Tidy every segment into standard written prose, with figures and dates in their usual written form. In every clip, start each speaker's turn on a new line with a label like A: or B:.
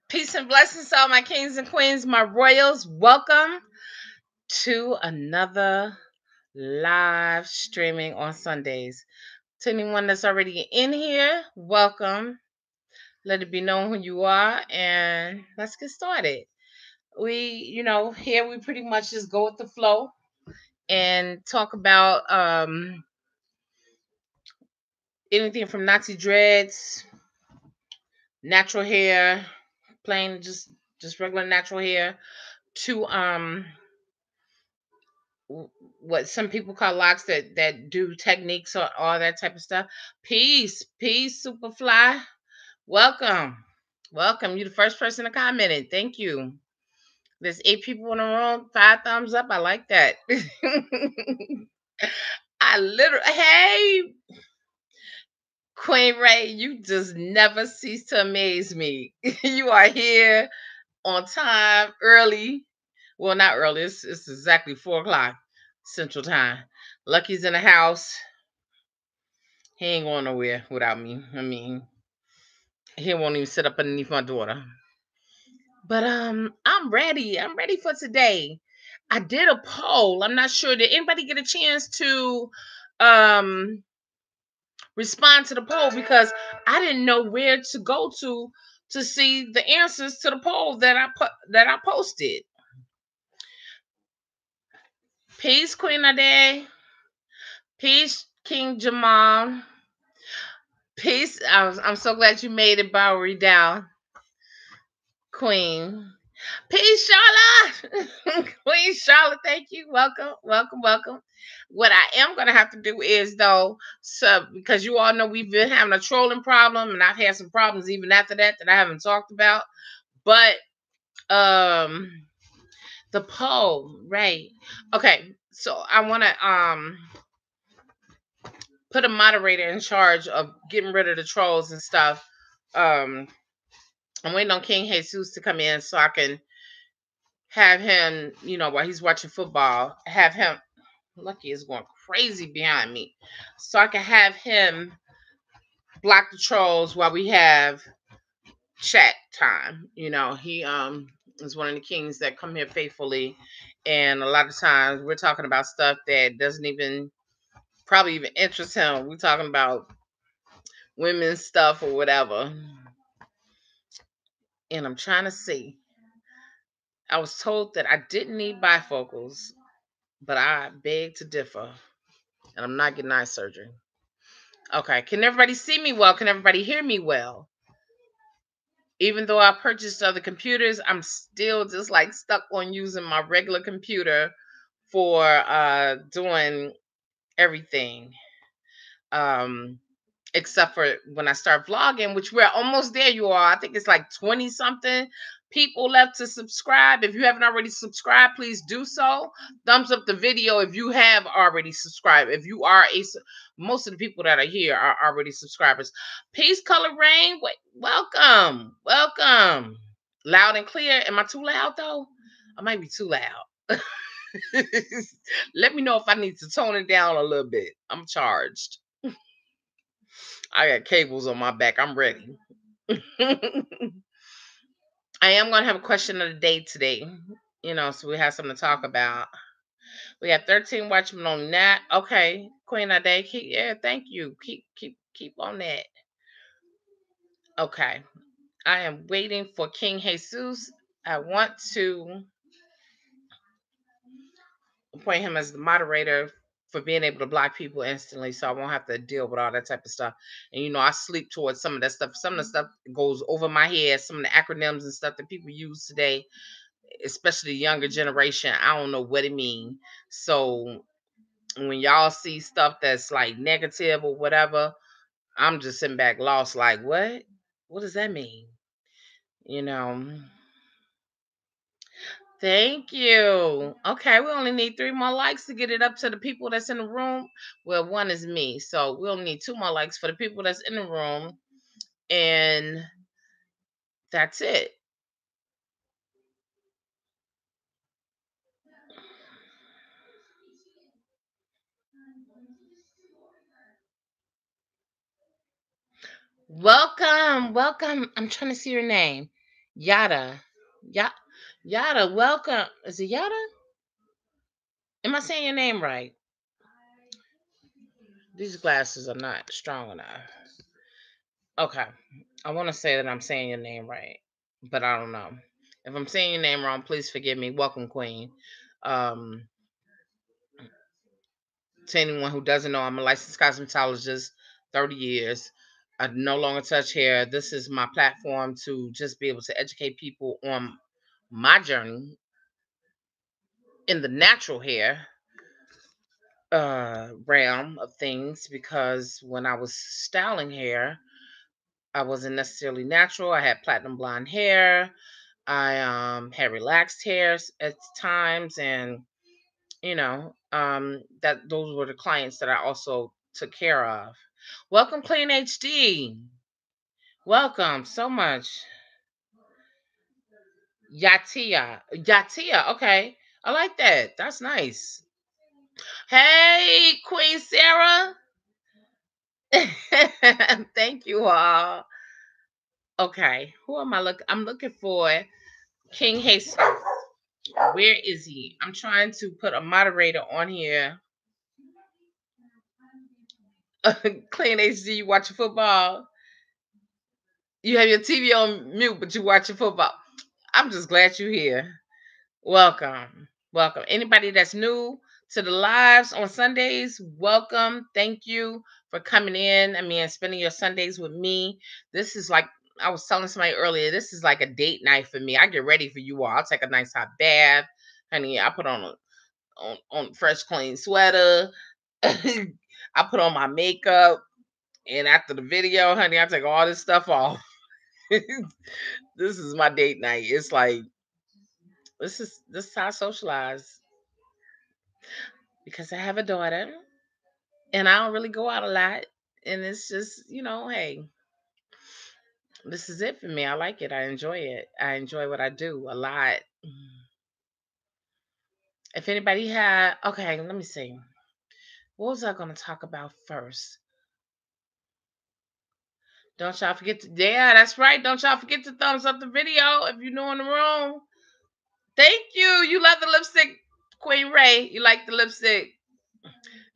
A: Peace and blessings to all my kings and queens, my royals. Welcome to another live streaming on Sundays. To anyone that's already in here, welcome. Let it be known who you are, and let's get started. Here we pretty much just go with the flow and talk about anything from Nazi dreads, natural hair, plain just regular natural hair, to what some people call locks that do techniques or all that type of stuff. Peace, Superfly. Welcome. You the first person to comment it. Thank you. There's 8 people in the room. 5 thumbs up. I like that. Hey, Queen Ray, you just never cease to amaze me. You are here on time, early. Well, not early. It's exactly 4 o'clock Central Time. Lucky's in the house. He ain't going nowhere without me. I mean, he won't even sit up underneath my daughter. But I'm ready. I'm ready for today. I did a poll. I'm not sure. Did anybody get a chance to respond to the poll? Because I didn't know where to go to see the answers to the poll that I posted. Peace, Queen Ade. Peace, King Jamal. Peace. I'm so glad you made it, Bowery down, Queen. Peace, Charlotte. Queen Charlotte, thank you. Welcome. What I am gonna have to do is because you all know we've been having a trolling problem, and I've had some problems even after that I haven't talked about. But the poll, right? Okay, so I want to put a moderator in charge of getting rid of the trolls and stuff. I'm waiting on King Jesus to come in so I can have him, while he's watching football, have him. Lucky is going crazy behind me, so I can have him block the trolls while we have chat time. He is one of the kings that come here faithfully, and a lot of times we're talking about stuff that doesn't even probably even interest him. We're talking about women's stuff or whatever, and I'm trying to see. I was told that I didn't need bifocals, but I beg to differ, and I'm not getting eye surgery. Okay, can everybody see me well? Can everybody hear me well? Even though I purchased other computers, I'm still just like stuck on using my regular computer for doing everything. Except for when I start vlogging, which we're almost there, you all. I think it's like 20 something people left to subscribe. If you haven't already subscribed, please do so. Thumbs up the video if you have already subscribed. If you are most of the people that are here are already subscribers. Peace, Color Rain. Welcome. Loud and clear. Am I too loud though? I might be too loud. Let me know if I need to tone it down a little bit. I'm charged. I got cables on my back. I'm ready. I am going to have a question of the day today. So we have something to talk about. We have 13 watchmen on that. Okay, Queen Ade. Thank you. Keep on that. Okay. I am waiting for King Jesus. I want to appoint him as the moderator for being able to block people instantly, so I won't have to deal with all that type of stuff. And I sleep towards some of that stuff. Some of the stuff goes over my head. Some of the acronyms and stuff that people use today, especially the younger generation, I don't know what it means. So when y'all see stuff that's like negative or whatever, I'm just sitting back lost, like, what? What does that mean? Thank you. Okay, we only need 3 more likes to get it up to the people that's in the room. Well, 1 is me, so we'll need 2 more likes for the people that's in the room, and that's it. Welcome. I'm trying to see your name. Yada. Ya Yada, welcome. Is it Yada? Am I saying your name right? These glasses are not strong enough. Okay. I want to say that I'm saying your name right, but I don't know. If I'm saying your name wrong, please forgive me. Welcome, Queen. Um, to anyone who doesn't know, I'm a licensed cosmetologist, 30 years. I no longer touch hair. This is my platform to just be able to educate people on my journey in the natural hair realm of things, because when I was styling hair, I wasn't necessarily natural. I had platinum blonde hair. I had relaxed hairs at times, and that those were the clients that I also took care of. Welcome, Clean HD. Welcome so much. Yatia. Yatia. Okay. I like that. That's nice. Hey, Queen Sarah. Thank you all. Okay. Who am I looking? I'm looking for King Jesus. Where is he? I'm trying to put a moderator on here. Clean HD, you watching football? You have your TV on mute, but you watching football. I'm just glad you're here. Welcome. Welcome. Anybody that's new to the lives on Sundays, welcome. Thank you for coming in. I mean, spending your Sundays with me. This is like, I was telling somebody earlier, this is like a date night for me. I get ready for you all. I'll take a nice hot bath. Honey, I put on on fresh clean sweater. I put on my makeup. And after the video, honey, I take all this stuff off. This is my date night. It's like this is how I socialize, because I have a daughter and I don't really go out a lot. And it's just, hey, this is it for me. I like it. I enjoy it. I enjoy what I do a lot. If anybody had, okay, let me see. What was I going to talk about first? Don't y'all forget to, yeah, that's right. Don't y'all forget to thumbs up the video if you're new in the room. Thank you. You love the lipstick, Queen Ray. You like the lipstick.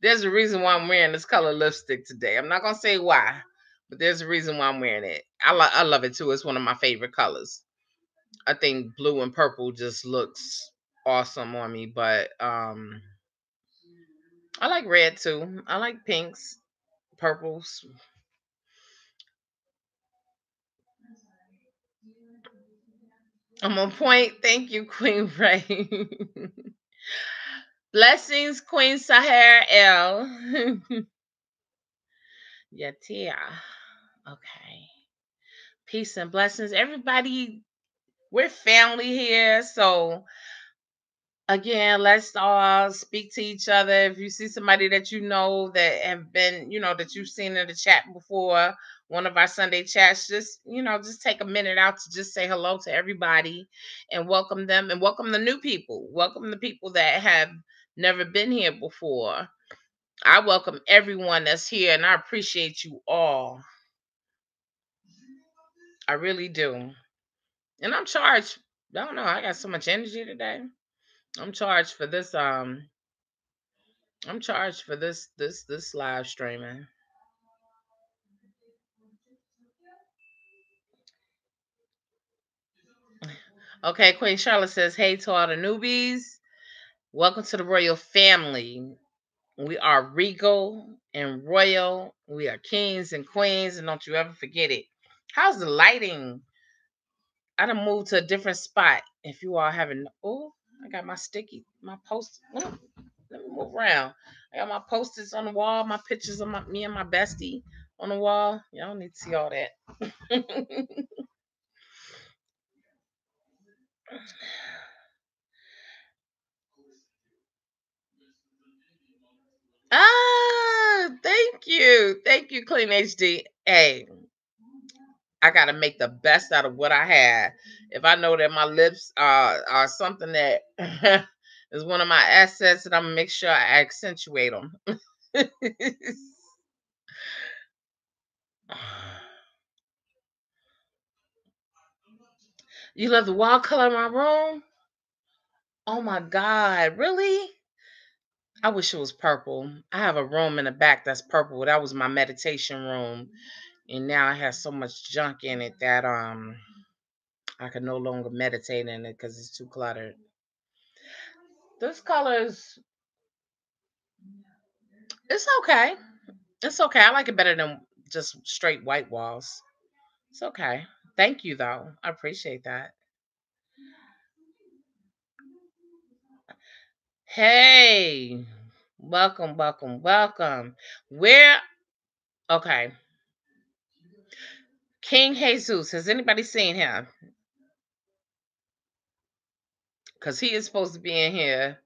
A: There's a reason why I'm wearing this color lipstick today. I'm not gonna say why, but there's a reason why I'm wearing it. I love it too. It's one of my favorite colors. I think blue and purple just looks awesome on me, but I like red too. I like pinks, purples. I'm on point. Thank you, Queen Ray. Blessings, Queen Sahar L. Yatia. Okay. Peace and blessings. Everybody, we're family here. So again, let's all speak to each other. If you see somebody that you know that have been, that you've seen in the chat before, one of our Sunday chats, just take a minute out to just say hello to everybody and welcome them, and welcome the new people. Welcome the people that have never been here before. I welcome everyone that's here, and I appreciate you all. I really do. And I'm charged. I don't know. I got so much energy today. I'm charged for this. I'm charged for this live streaming. Okay, Queen Charlotte says, "Hey to all the newbies. Welcome to the royal family. We are regal and royal. We are kings and queens, and don't you ever forget it." How's the lighting? I done moved to a different spot. If you all haven't, oh, I got my post. Oh, let me move around. I got my posters on the wall, my pictures of me and my bestie on the wall. Y'all need to see all that. Thank you, Clean HD. Hey, I gotta make the best out of what I had. If I know that my lips are something that is one of my assets, and I'm gonna make sure I accentuate them. You love the wall color in my room? Oh my God, really? I wish it was purple. I have a room in the back that's purple. That was my meditation room. And now it has so much junk in it that I can no longer meditate in it because it's too cluttered. This color is it's okay. It's okay. I like it better than just straight white walls. It's okay. Thank you though. I appreciate that. Hey, welcome, welcome, welcome. Where okay. King Jesus. Has anybody seen him? Because he is supposed to be in here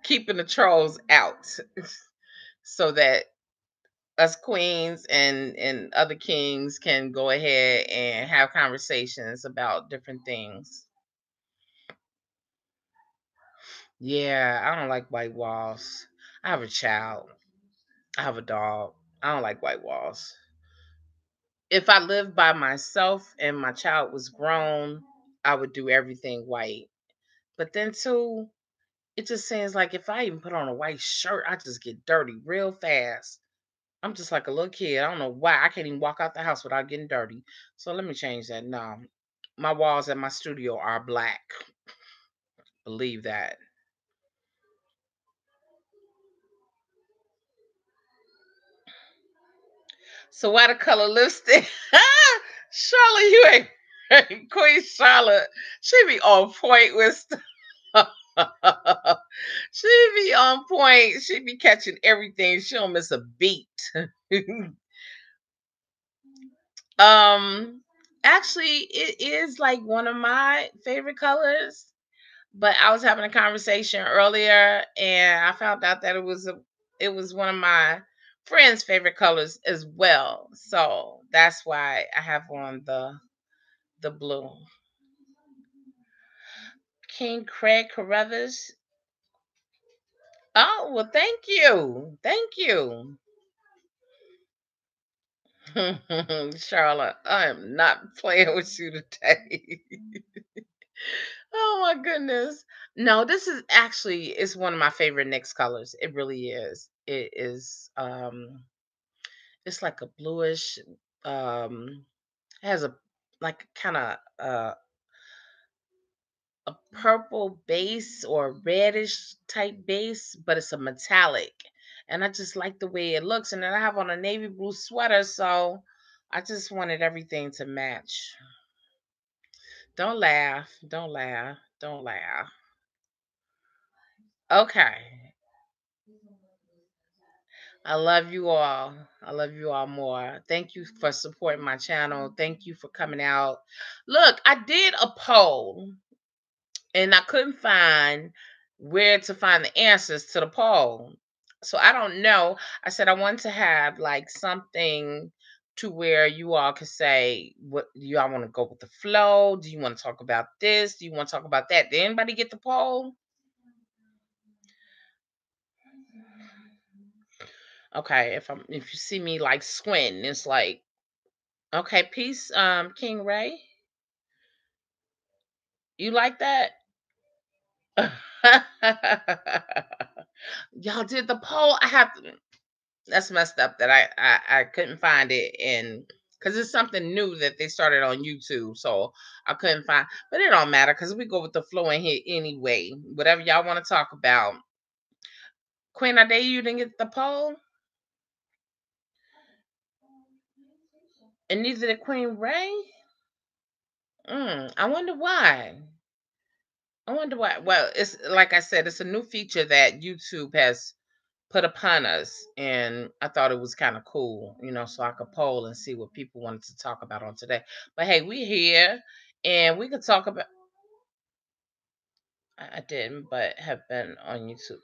A: keeping the trolls out so that us queens and other kings can go ahead and have conversations about different things. Yeah, I don't like white walls. I have a child. I have a dog. I don't like white walls. If I lived by myself and my child was grown, I would do everything white. But then too, it just seems like if I even put on a white shirt, I just get dirty real fast. I'm just like a little kid. I don't know why I can't even walk out the house without getting dirty. So let me change that. No, my walls at my studio are black. Believe that. So why the color lipstick? Charlotte, you ain't Queen Charlotte. She be on point with stuff. She be on point. She be catching everything. She don't miss a beat. um, actually, it is like one of my favorite colors. But I was having a conversation earlier, and I found out that it was one of my friend's favorite colors as well. So that's why I have on the blue. King Craig Carruthers. Oh well, thank you, thank you, Charlotte. I am not playing with you today. Oh my goodness. No, this is actually it's one of my favorite NYX colors. It really is. It is it's like a bluish has a like kind of a purple base or reddish type base, but it's a metallic. And I just like the way it looks. And then I have on a navy blue sweater, so I just wanted everything to match. Don't laugh. Don't laugh. Don't laugh. Okay. I love you all. I love you all more. Thank you for supporting my channel. Thank you for coming out. Look, I did a poll and I couldn't find where to find the answers to the poll. So I don't know. I said I want to have like something to where you all could say what do y'all want to go with the flow? Do you want to talk about this? Do you want to talk about that? Did anybody get the poll? Okay, if you see me like squinting, it's like okay, peace, King Ray. You like that? Y'all did the poll. I have to. That's messed up that I couldn't find it and because it's something new that they started on YouTube, so I couldn't find. But it don't matter because we go with the flow in here anyway. Whatever y'all want to talk about. Queen Ade, you didn't get the poll, and neither did Queen Ray. I wonder why. I wonder why. Well, it's like I said, it's a new feature that YouTube has put upon us, and I thought it was kind of cool, so I could poll and see what people wanted to talk about on today. But hey, we here, and we could talk about. I didn't, but have been on YouTube.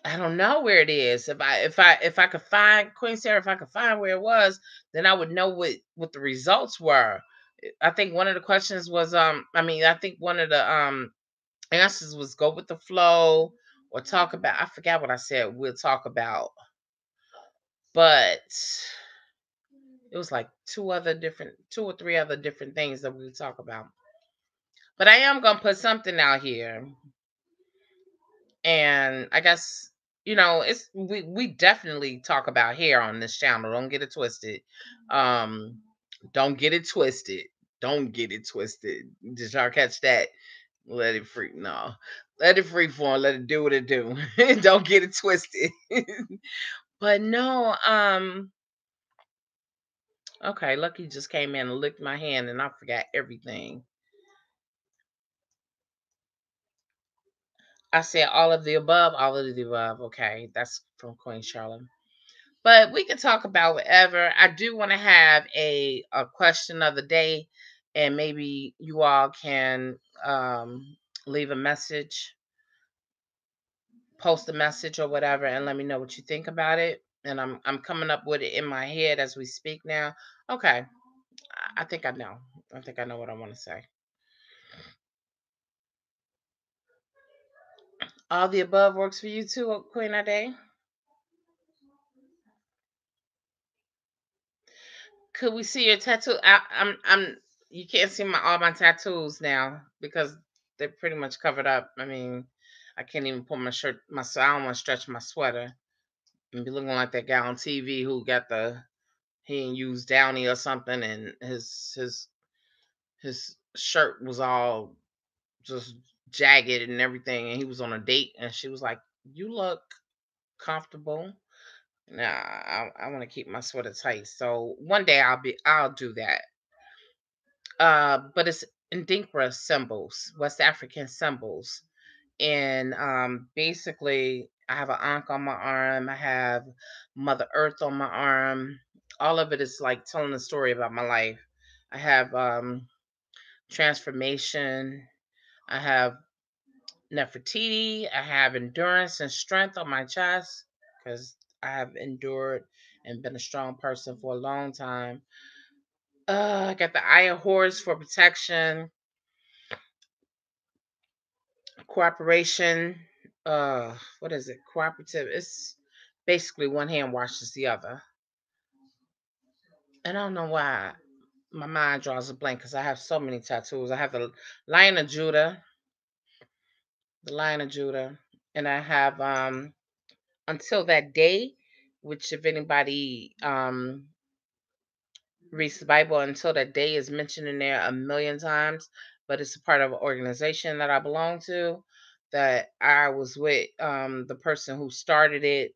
A: I don't know where it is. If I could find Queen Sarah, if I could find where it was, then I would know what the results were. I think one of the questions was I think one of the answers was go with the flow or talk about. I forgot what I said. We'll talk about, but It was like two or three other different things that we would talk about. But I am gonna put something out here, and I guess it's we definitely talk about hair on this channel. Don't get it twisted. Um, don't get it twisted. Don't get it twisted. Did y'all catch that? Let it free. No, let it free form. Let it do what it do. Don't get it twisted. But no, okay. Lucky just came in and licked my hand, and I forgot everything. I said all of the above. All of the above. Okay, that's from Queen Charlotte. But we can talk about whatever. I do want to have a question of the day, and maybe you all can leave a message, post a message or whatever, and let me know what you think about it. And I'm coming up with it in my head as we speak now. Okay, I think I know. I think I know what I want to say. All the above works for you too, Queen Ade. Could we see your tattoo? I'm. You can't see all my tattoos now because they're pretty much covered up. I mean, I can't even pull my shirt. I don't want to stretch my sweater and be looking like that guy on TV who got he didn't use Downy or something, and his shirt was all just jagged and everything, and he was on a date, and she was like, "You look comfortable." Nah, I want to keep my sweater tight. So one day I'll do that. But it's Ndinkra symbols, West African symbols. And basically, I have an Ankh on my arm, I have Mother Earth on my arm. All of it is like telling a story about my life. I have transformation, I have Nefertiti, I have endurance and strength on my chest because I have endured and been a strong person for a long time. I got the Eye of Horus for protection, cooperation. What is it? Cooperative. It's basically one hand washes the other. And I don't know why my mind draws a blank because I have so many tattoos. I have Lion of Judah, the Lion of Judah, and I have Until That Day, which if anybody reads the Bible, Until That Day is mentioned in there a million times, but it's a part of an organization that I belong to. That I was with the person who started it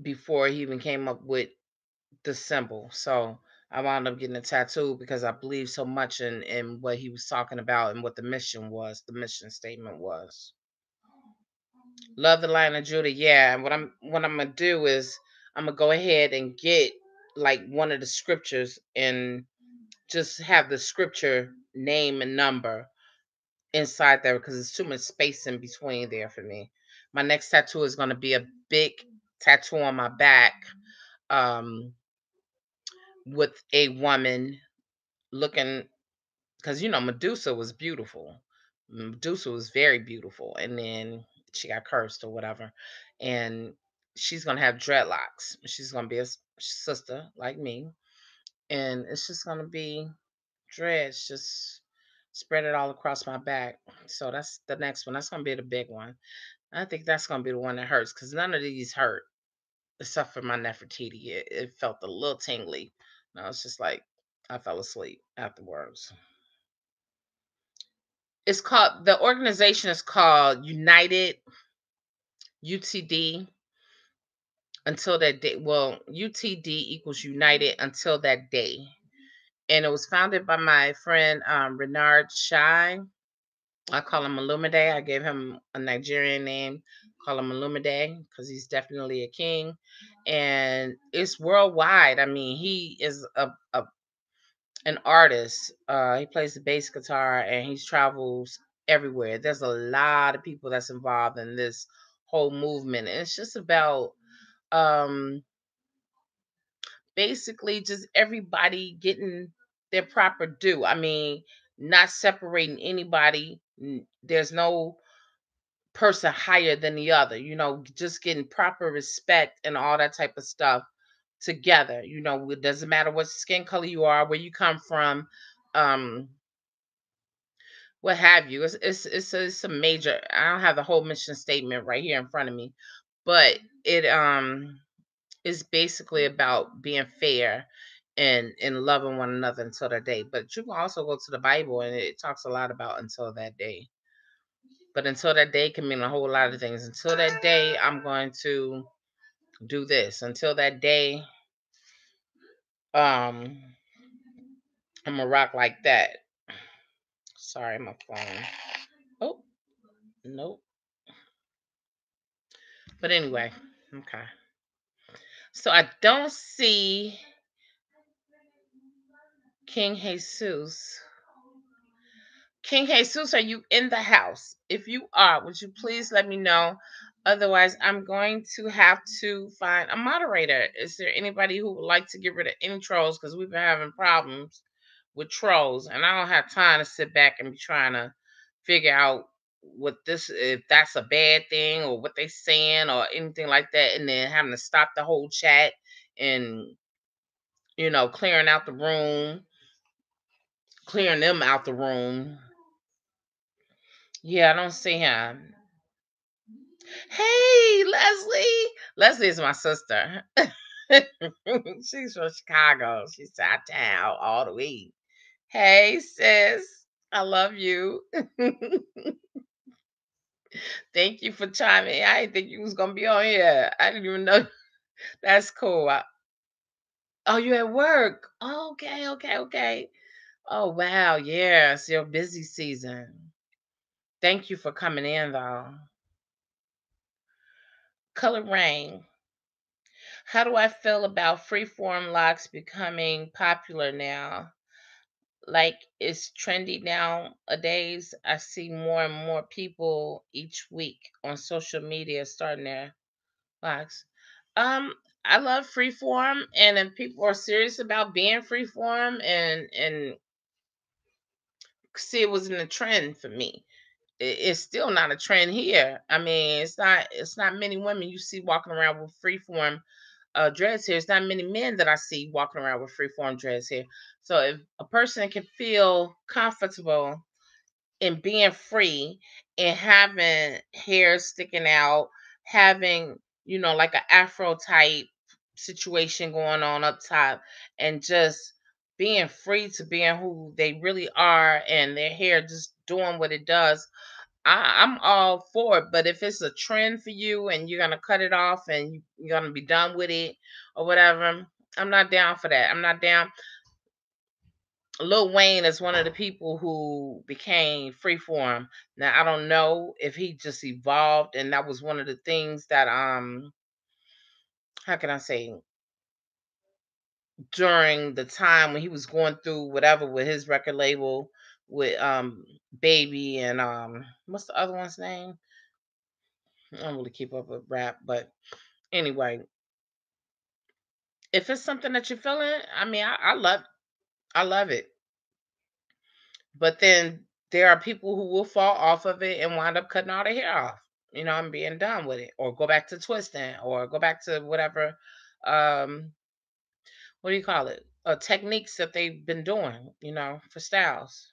A: before he even came up with the symbol. So I wound up getting a tattoo because I believe so much in what he was talking about and what the mission was, the mission statement was. Love the Lion of Judah, yeah. And what I'm gonna do is I'm gonna go ahead and get like one of the scriptures and just have the scripture name and number inside there because there's too much space in between there for me. My next tattoo is gonna be a big tattoo on my back. Um, with a woman looking, because Medusa was beautiful. Medusa was very beautiful, and then she got cursed or whatever, and she's gonna have dreadlocks. She's gonna be a sister like me, and it's just gonna be dreads, just spread it all across my back. So that's the next one. That's gonna be the big one. I think that's gonna be the one that hurts because none of these hurt except for my Nefertiti. It felt a little tingly. And I was just like, I fell asleep afterwards. The organization is called United UTD until that day. Well, UTD equals United until that day. And it was founded by my friend Renard Shai. I call him Olumide. I gave him a Nigerian name. Call him Olumide because he's definitely a king. And it's worldwide. I mean, he is an artist. He plays the bass guitar and he travels everywhere. There's a lot of people that's involved in this whole movement. And it's just about um, basically just everybody getting their proper due. I mean, not separating anybody. There's no person higher than the other, just getting proper respect and all that type of stuff together. It doesn't matter what skin color you are, where you come from, um, what have you. It's a major. I don't have the whole mission statement right here in front of me, but it is basically about being fair and loving one another until that day. But you can also go to the Bible, and it talks a lot about until that day. But until that day can mean a whole lot of things. Until that day, I'm going to do this. Until that day, um, I'm gonna rock like that. Sorry, my phone. Oh, nope. But anyway, okay. So I don't see King Jesus. King Jesus, are you in the house? If you are, would you please let me know? Otherwise, I'm going to have to find a moderator. Is there anybody who would like to get rid of any trolls? Because we've been having problems with trolls, and I don't have time to sit back and be trying to figure out if that's a bad thing or what they saying or anything like that, and then having to stop the whole chat and clearing out the room, clearing them out the room. Yeah, I don't see him. Hey, Leslie. Leslie is my sister. She's from Chicago. She's out town all the way. Hey, sis. I love you. Thank you for chiming in. I didn't think you was gonna be on here. I didn't even know. That's cool. Oh, you at work? Oh, okay, okay, okay. Oh, wow. Yeah, it's your busy season. Thank you for coming in, though. Color Rain. How do I feel about freeform locks becoming popular now? Like it's trendy nowadays. I see more and more people each week on social media starting their locks. I love freeform, and if people are serious about being freeform and see it was in a trend for me. It's still not a trend here. I mean, it's not many women you see walking around with freeform dreads here. It's not many men that I see walking around with freeform dreads here. So if a person can feel comfortable in being free and having hair sticking out, having, like an afro type situation going on up top, and just being free to being who they really are and their hair just doing what it does, I'm all for it. But if it's a trend for you and you're gonna cut it off and you're gonna be done with it or whatever, I'm not down for that. I'm not down. Lil Wayne is one of the people who became freeform. Now I don't know if he just evolved and that was one of the things that how can I say, during the time when he was going through whatever with his record label with Baby and what's the other one's name? I don't really keep up with rap, but anyway, if it's something that you're feeling, I mean, I love it. But then there are people who will fall off of it and wind up cutting all their hair off, and being done with it, or go back to twisting, or go back to whatever, um, what do you call it? Techniques that they've been doing, for styles.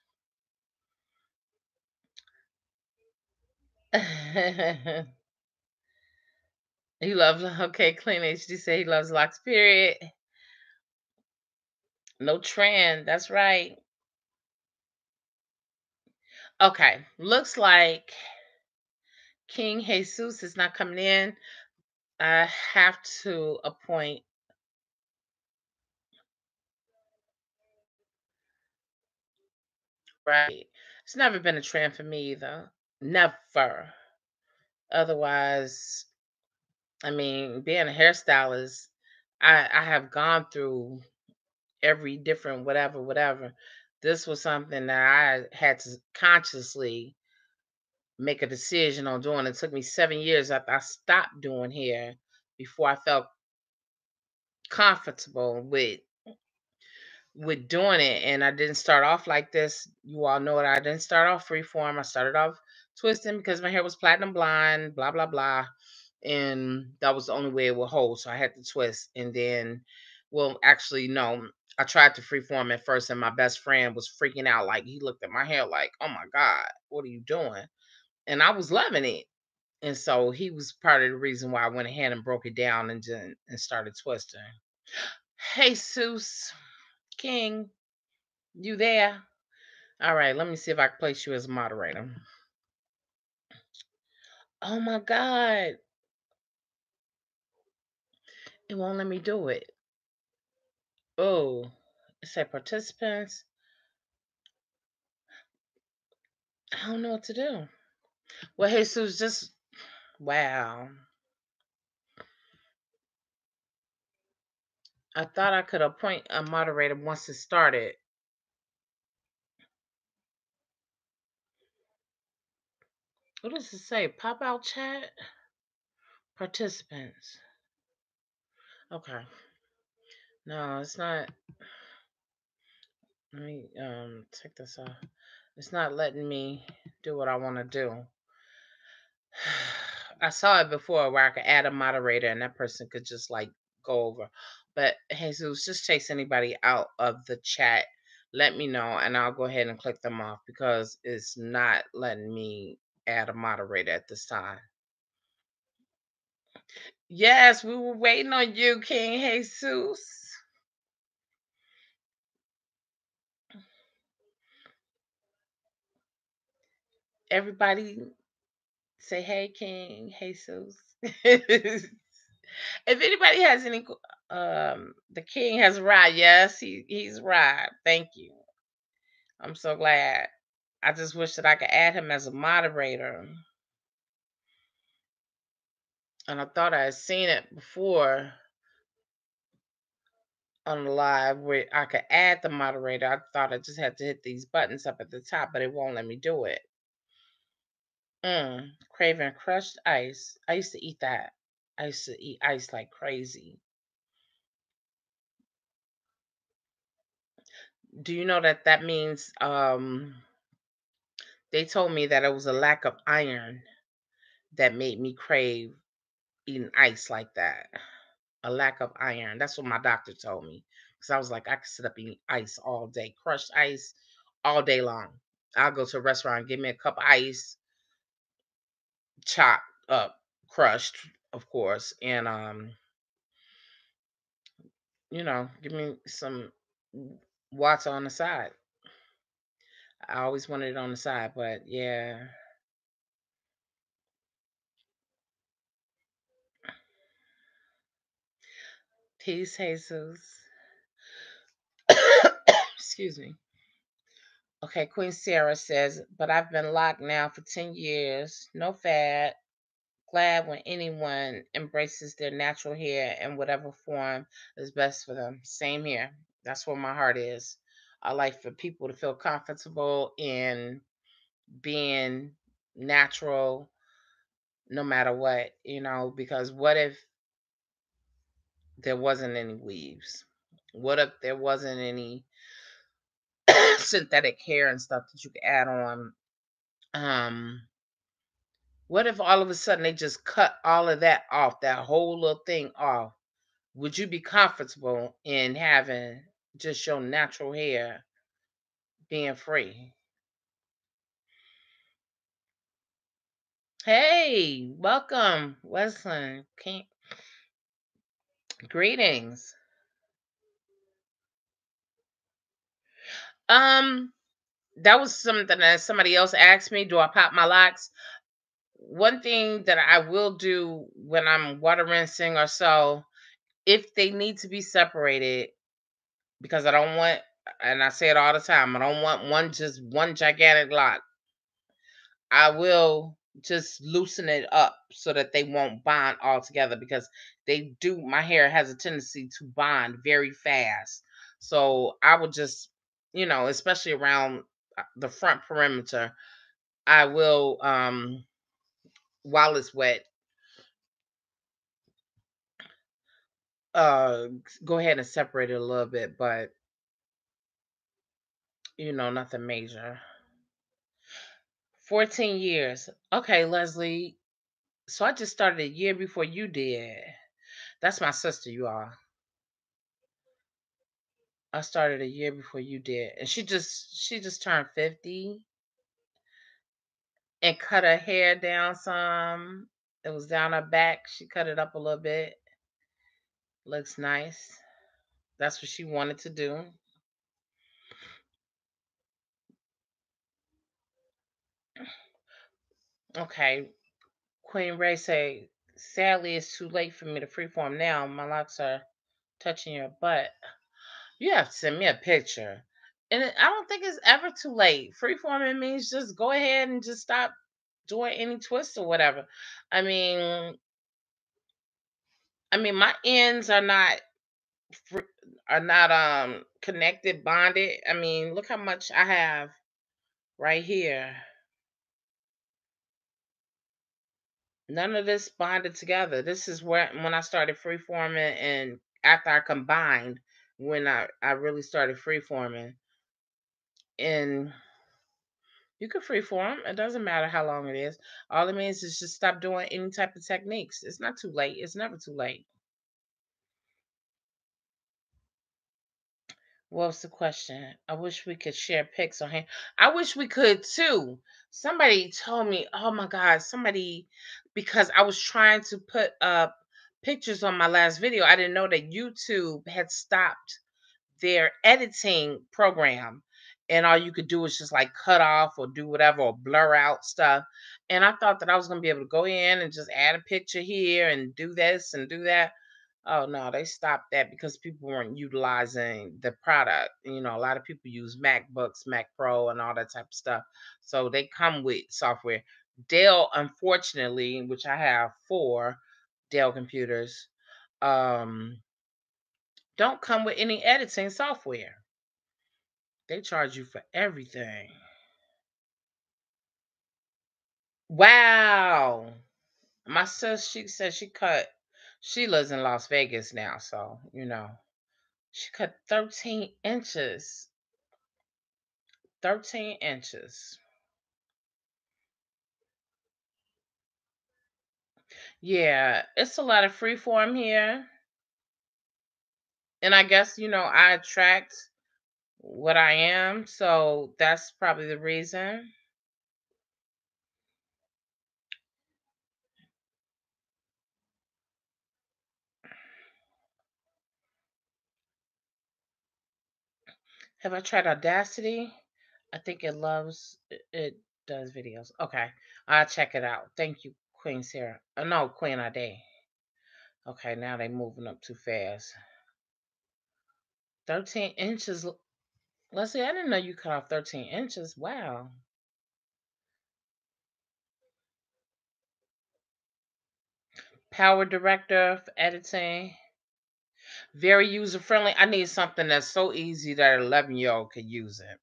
A: He loves okay. Clean HD say he loves locks. Period. No trend. That's right. Okay. Looks like King Jesus is not coming in. I have to appoint. Right. It's never been a trend for me either. Never. Otherwise, I mean, being a hairstylist, I have gone through every different whatever, whatever. This was something that I had to consciously make a decision on doing. It took me 7 years after I stopped doing hair before I felt comfortable with doing it. And I didn't start off like this. You all know it. I didn't start off freeform. I started off twisting because my hair was platinum blonde, blah blah blah. and that was the only way it would hold. So I had to twist, and then, well, actually, no. I tried to freeform at first, and my best friend was freaking out. Like, he looked at my hair like, "Oh my god, what are you doing?" And I was loving it. And so he was part of the reason why I went ahead and broke it down and started twisting. Hey, Seuss King, you there? All right, let me see if I can place you as a moderator. Oh my God, it won't let me do it. Oh, it said participants. I don't know what to do. Well, Jesus, just wow. I thought I could appoint a moderator once it started. What does it say? Pop out chat? Participants. Okay. No, it's not. Let me take this off. It's not letting me do what I want to do. I saw it before where I could add a moderator and that person could just like go over. But Jesus, just chase anybody out of the chat. Let me know and I'll go ahead and click them off because it's not letting me add a moderator at this time. Yes, we were waiting on you, King Jesus. Everybody say hey, King Jesus. If anybody has any, the king has arrived. Yes, he's arrived. Thank you. I'm so glad. I just wish that I could add him as a moderator. And I thought I had seen it before on the live where I could add the moderator. I thought I just had to hit these buttons up at the top, but it won't let me do it. Craving crushed ice. I used to eat that. I used to eat ice like crazy. Do you know that that means they told me that it was a lack of iron that made me crave eating ice like that. A lack of iron. That's what my doctor told me. Because I was like, I could sit up and eat ice all day, crushed ice all day long. I'll go to a restaurant, give me a cup of ice, chopped up, crushed, of course, and give me some water on the side. I always wanted it on the side, but yeah. Peace, Jesus. Excuse me. Okay, Queen Sarah says, but I've been locked now for 10 years. No fad. Glad when anyone embraces their natural hair in whatever form is best for them. Same here. That's where my heart is. I like for people to feel comfortable in being natural no matter what, because what if there wasn't any weaves? What if there wasn't any synthetic hair and stuff that you could add on? What if all of a sudden they just cut all of that off, that whole little thing off? Would you be comfortable in having just your natural hair being free? Hey, welcome, Wesleyan. Greetings. Um, that was something that somebody else asked me. Do I pop my locks? One thing that I will do when I'm water rinsing or so, if they need to be separated, because I don't want, and I say it all the time, I don't want one gigantic lock. I will just loosen it up so that they won't bond all together because my hair has a tendency to bond very fast. So I will just, especially around the front perimeter, I will, while it's wet, uh, go ahead and separate it a little bit, but nothing major. 14 years. Okay, Leslie, So I just started a year before you did. That's my sister, you all. I started a year before you did. And she just turned 50 and cut her hair down some. It was down her back. She cut it up a little bit. Looks nice. That's what she wanted to do. Okay. Queen Ray say, sadly, it's too late for me to freeform now. My locks are touching your butt. You have to send me a picture. And I don't think it's ever too late. Freeforming means just go ahead and just stop doing any twists or whatever. I mean, my ends fr- are not connected, bonded. I mean, look how much I have right here. None of this bonded together. This is where when I started freeforming, and after I combined, when I really started freeforming. And you can freeform. It doesn't matter how long it is. All it means is just stop doing any type of techniques. It's not too late. It's never too late. What's the question? I wish we could share pics on here. I wish we could too. Somebody told me, oh my God, somebody, because I was trying to put up pictures on my last video. I didn't know that YouTube had stopped their editing program, and all you could do is just like cut off or do whatever or blur out stuff. And I thought that I was going to be able to go in and just add a picture here and do this and do that. Oh no, they stopped that because people weren't utilizing the product. A lot of people use MacBooks, Mac Pro, and all that type of stuff. So they come with software. Dell, unfortunately, which I have 4 Dell computers, um, don't come with any editing software. They charge you for everything. Wow. My sister, she said she lives in Las Vegas now, so, she cut 13 inches. 13 inches. Yeah, it's a lot of freeform here. And I guess, I attract what I am, so that's probably the reason. Have I tried Audacity? I think it does videos. Okay. I'll check it out. Thank you, Queen Sarah. No, Queen Ade. Okay, now they moving up too fast. 13 inches. Let's see, I didn't know you cut off 13 inches. Wow. Power director for editing. Very user friendly. I need something that's so easy that an 11-year-old could use it.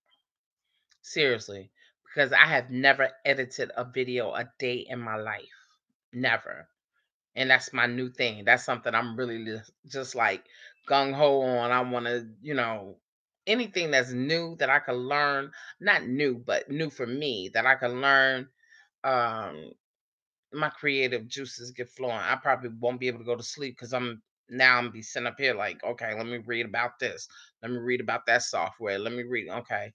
A: Seriously. Because I have never edited a video a day in my life. Never. And that's my new thing. That's something I'm really just like gung ho on. I want to, anything that's new that I can learn, not new, but new for me that I can learn. Um, my creative juices get flowing. I probably won't be able to go to sleep because I'm be sitting up here like, okay, let me read about this. Let me read about that software. Let me read. Okay,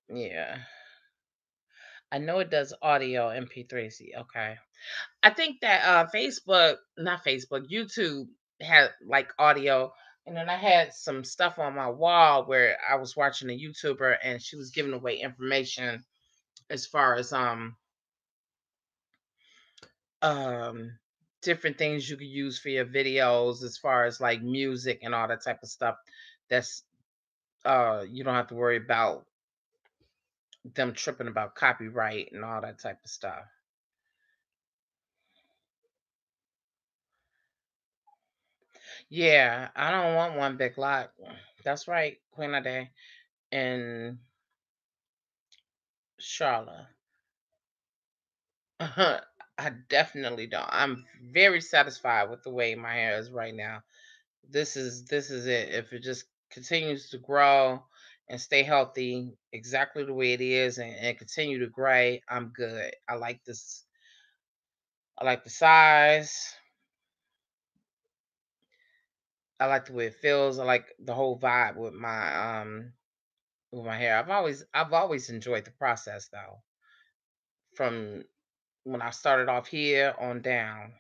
A: yeah. I know it does audio MP3. Okay. I think that not Facebook, YouTube had like audio. And then I had some stuff on my wall where I was watching a YouTuber and she was giving away information as far as um different things you could use for your videos, as far as like music and all that type of stuff. That's you don't have to worry about them tripping about copyright and all that type of stuff. Yeah, I don't want one big lot. That's right, Queen Ade and Charlotte. I definitely don't. I'm very satisfied with the way my hair is right now. This is it. If it just continues to grow and stay healthy exactly the way it is, and continue to gray, I'm good. I like this. I like the size. I like the way it feels. I like the whole vibe with my hair. I've always enjoyed the process though. From when I started off here on down.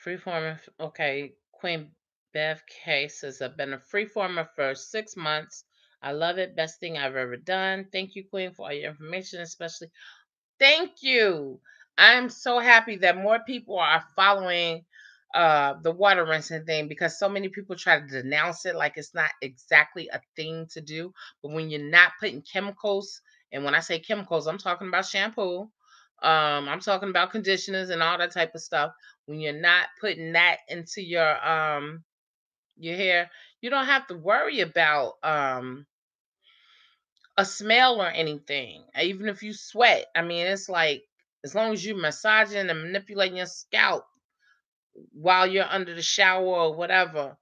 A: Freeformer, okay. Queen Bev K says I've been a freeformer for 6 months. I love it. Best thing I've ever done. Thank you, Queen, for all your information, especially. Thank you. I'm so happy that more people are following the water rinsing thing because so many people try to denounce it like it's not exactly a thing to do. But when you're not putting chemicals, and when I say chemicals, I'm talking about shampoo, I'm talking about conditioners and all that type of stuff. When you're not putting that into your hair, you don't have to worry about a smell or anything. Even if you sweat, I mean, it's like as long as you're massaging and manipulating your scalp while you're under the shower or whatever,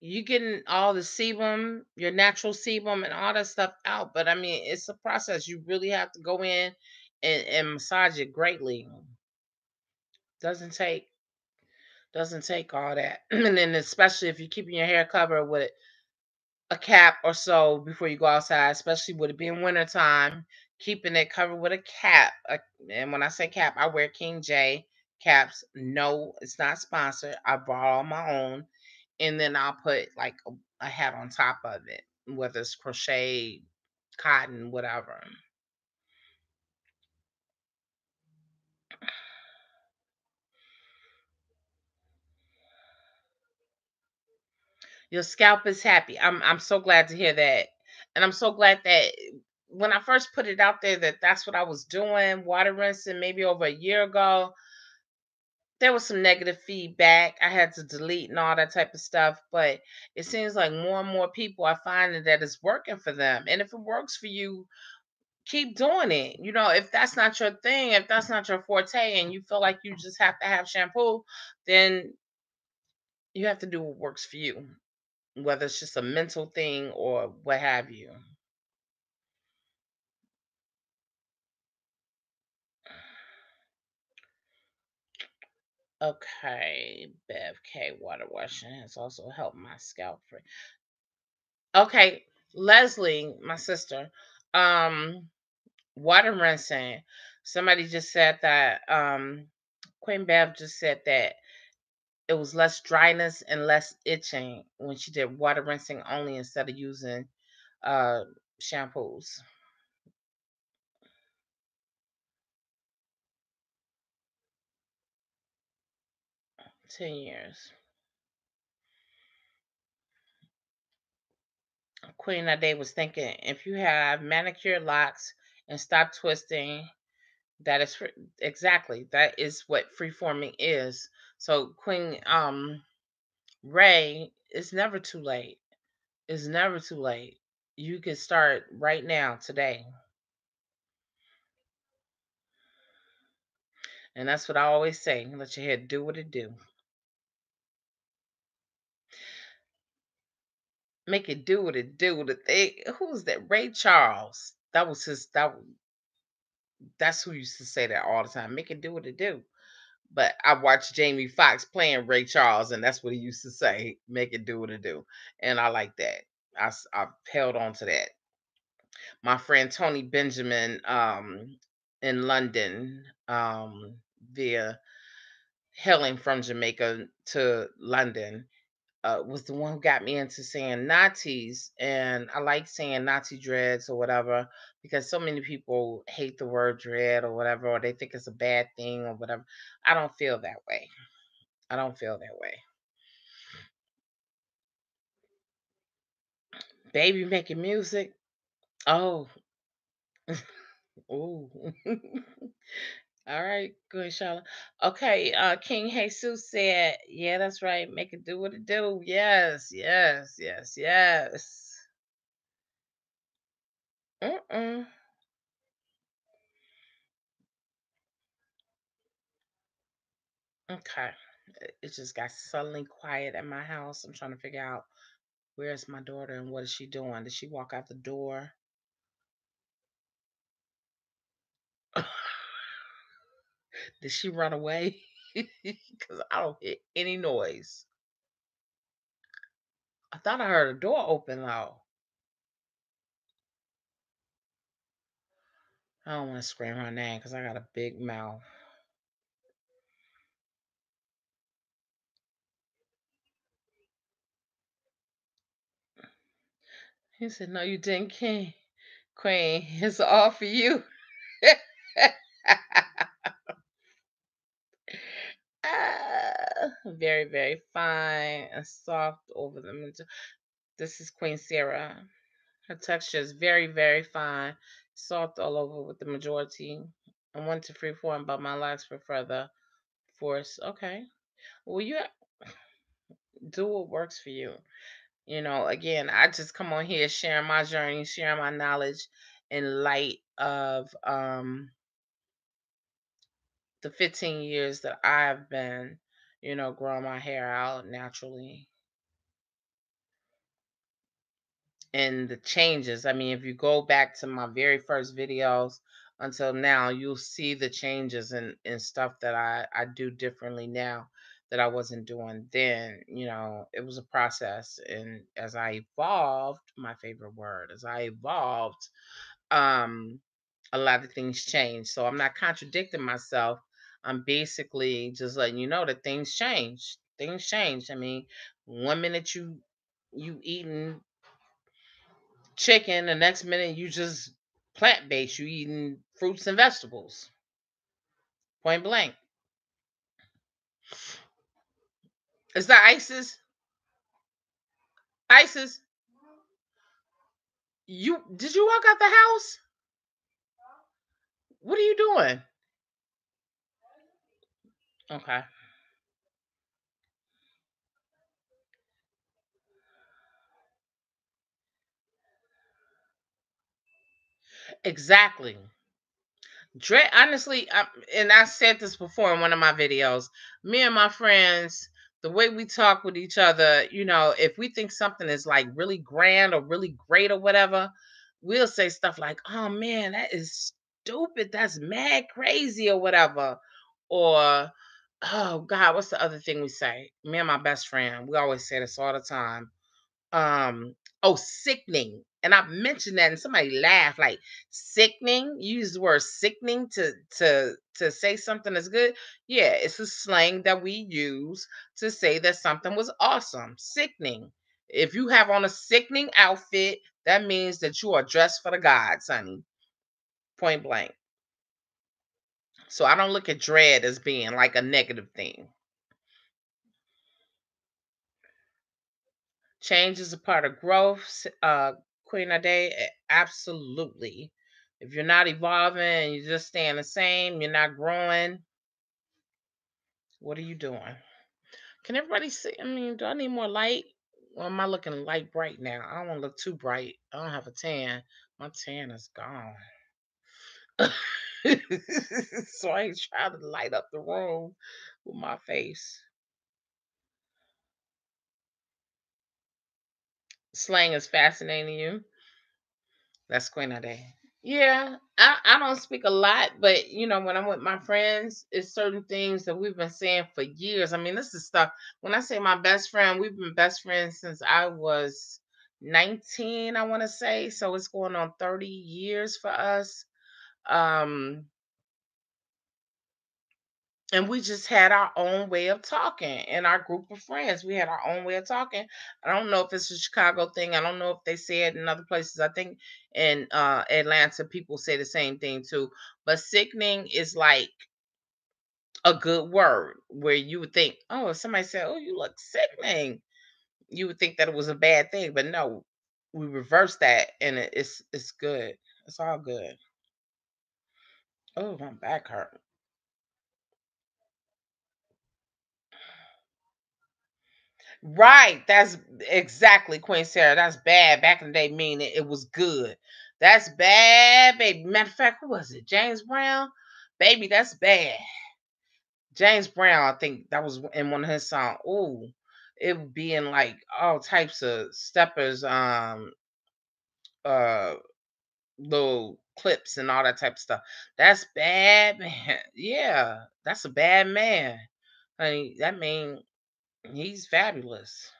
A: you getting all the sebum, your natural sebum, and all that stuff out. But I mean, it's a process. You really have to go in and massage it greatly. Doesn't take doesn't take all that. And then especially if you're keeping your hair covered with a cap or so before you go outside, especially with it being wintertime, keeping it covered with a cap. And when I say cap, I wear King J caps. No, it's not sponsored. I bought all my own. And then I'll put like a hat on top of it, whether it's crochet, cotton, whatever. Your scalp is happy. I'm so glad to hear that. And I'm so glad that when I first put it out there that that's what I was doing, water rinsing maybe over a year ago, there was some negative feedback. I had to delete and all that type of stuff, but it seems like more and more people are finding that it's working for them. And if it works for you, keep doing it. You know, if that's not your thing, if that's not your forte, and you feel like you just have to have shampoo, then you have to do what works for you, whether it's just a mental thing or what have you. Okay, Bev K water washing has also helped my scalp. Okay, Leslie, my sister. Water rinsing. Somebody just said that Queen Bev just said that it was less dryness and less itching when she did water rinsing only instead of using uh shampoos. 10 years. Queen Ade was thinking if you have manicured locks and stop twisting, that is exactly that is what freeforming is. So Queen Ray, it's never too late. It's never too late. You can start right now, today. And that's what I always say. Let your head do what it do. Make it do what it do. The thing, who was that? Ray Charles. That was his that's who used to say that all the time. Make it do what it do. But I watched Jamie Foxx playing Ray Charles, and that's what he used to say. Make it do what it do. And I like that. I held on to that. My friend Tony Benjamin in London via hailing from Jamaica to London, was the one who got me into saying Nazis, and I like saying Nazi dreads or whatever because so many people hate the word dread or whatever, or they think it's a bad thing or whatever. I don't feel that way. I don't feel that way. Baby making music. Oh, ooh. All right, good, Charlotte. Okay, King Jesus said, "Yeah, that's right. Make it do what it do." Yes, yes, yes, yes. Mm-mm. Okay, it just got suddenly quiet at my house. I'm trying to figure out where's my daughter and what is she doing? Did she walk out the door? Did she run away? Because I don't hear any noise. I thought I heard a door open though. I don't want to scream her name because I got a big mouth. He said, "No, you didn't, King. Queen. It's all for you." Very, very fine and soft over them. This is Queen Sarah. Her texture is very, very fine, soft all over with the majority. I went to Freeform, but my legs prefer the force. Okay. Well, you do what works for you. Again, I just come on here sharing my journey, sharing my knowledge in light of the 15 years that I've been, growing my hair out naturally and the changes. I mean, if you go back to my very first videos until now, you'll see the changes and stuff that I do differently now that I wasn't doing then. It was a process. And as I evolved, my favorite word, as I evolved, um, a lot of things changed. So I'm not contradicting myself. I'm basically just letting you know that things change. Things change. I mean, one minute you eating chicken, the next minute you just plant based. You eating fruits and vegetables. Point blank. Is that ISIS? ISIS, you did you walk out the house? What are you doing? Okay. Exactly. Honestly, and I said this before in one of my videos. Me and my friends, the way we talk with each other, if we think something is like really grand or really great or whatever, we'll say stuff like, "Oh man, that is stupid. That's mad crazy," or whatever. Or, "Oh God, what's the other thing we say?" Me and my best friend, we always say this all the time. um oh, sickening. And I mentioned that and somebody laughed, like, sickening. You use the word sickening to say something that's good. Yeah, it's a slang that we use to say that something was awesome. Sickening. If you have on a sickening outfit, that means that you are dressed for the gods, honey. Point blank. So I don't look at dread as being like a negative thing. Change is a part of growth, Queen Ade. Absolutely. If you're not evolving and you're just staying the same, you're not growing. What are you doing? Can everybody see? I mean, do I need more light? Or am I looking light bright now? I don't want to look too bright. I don't have a tan. My tan is gone. So I ain't trying to light up the room with my face. Slang is fascinating you. That's Queen Ade. Yeah, I don't speak a lot, but when I'm with my friends, it's certain things that we've been saying for years. I mean, this is stuff. When I say my best friend, we've been best friends since I was 19, I want to say. So it's going on 30 years for us. Um, and we just had our own way of talking in our group of friends. We had our own way of talking. I don't know if it's a Chicago thing. I don't know if they say it in other places. I think in Atlanta people say the same thing too. But sickening is like a good word where you would think, oh, if somebody said, "Oh, you look sickening," you would think that it was a bad thing. But no, we reverse that and it's good. It's all good. Oh, my back hurt. Right. That's exactly, Queen Sarah. That's bad. Back in the day, meaning it was good. That's bad, baby. Matter of fact, who was it? James Brown? Baby, that's bad. James Brown, I think that was in one of his songs. Ooh, it would be in like all types of steppers, uh, little clips and all that type of stuff. That's bad, man. Yeah, that's a bad man. Honey, that mean he's fabulous.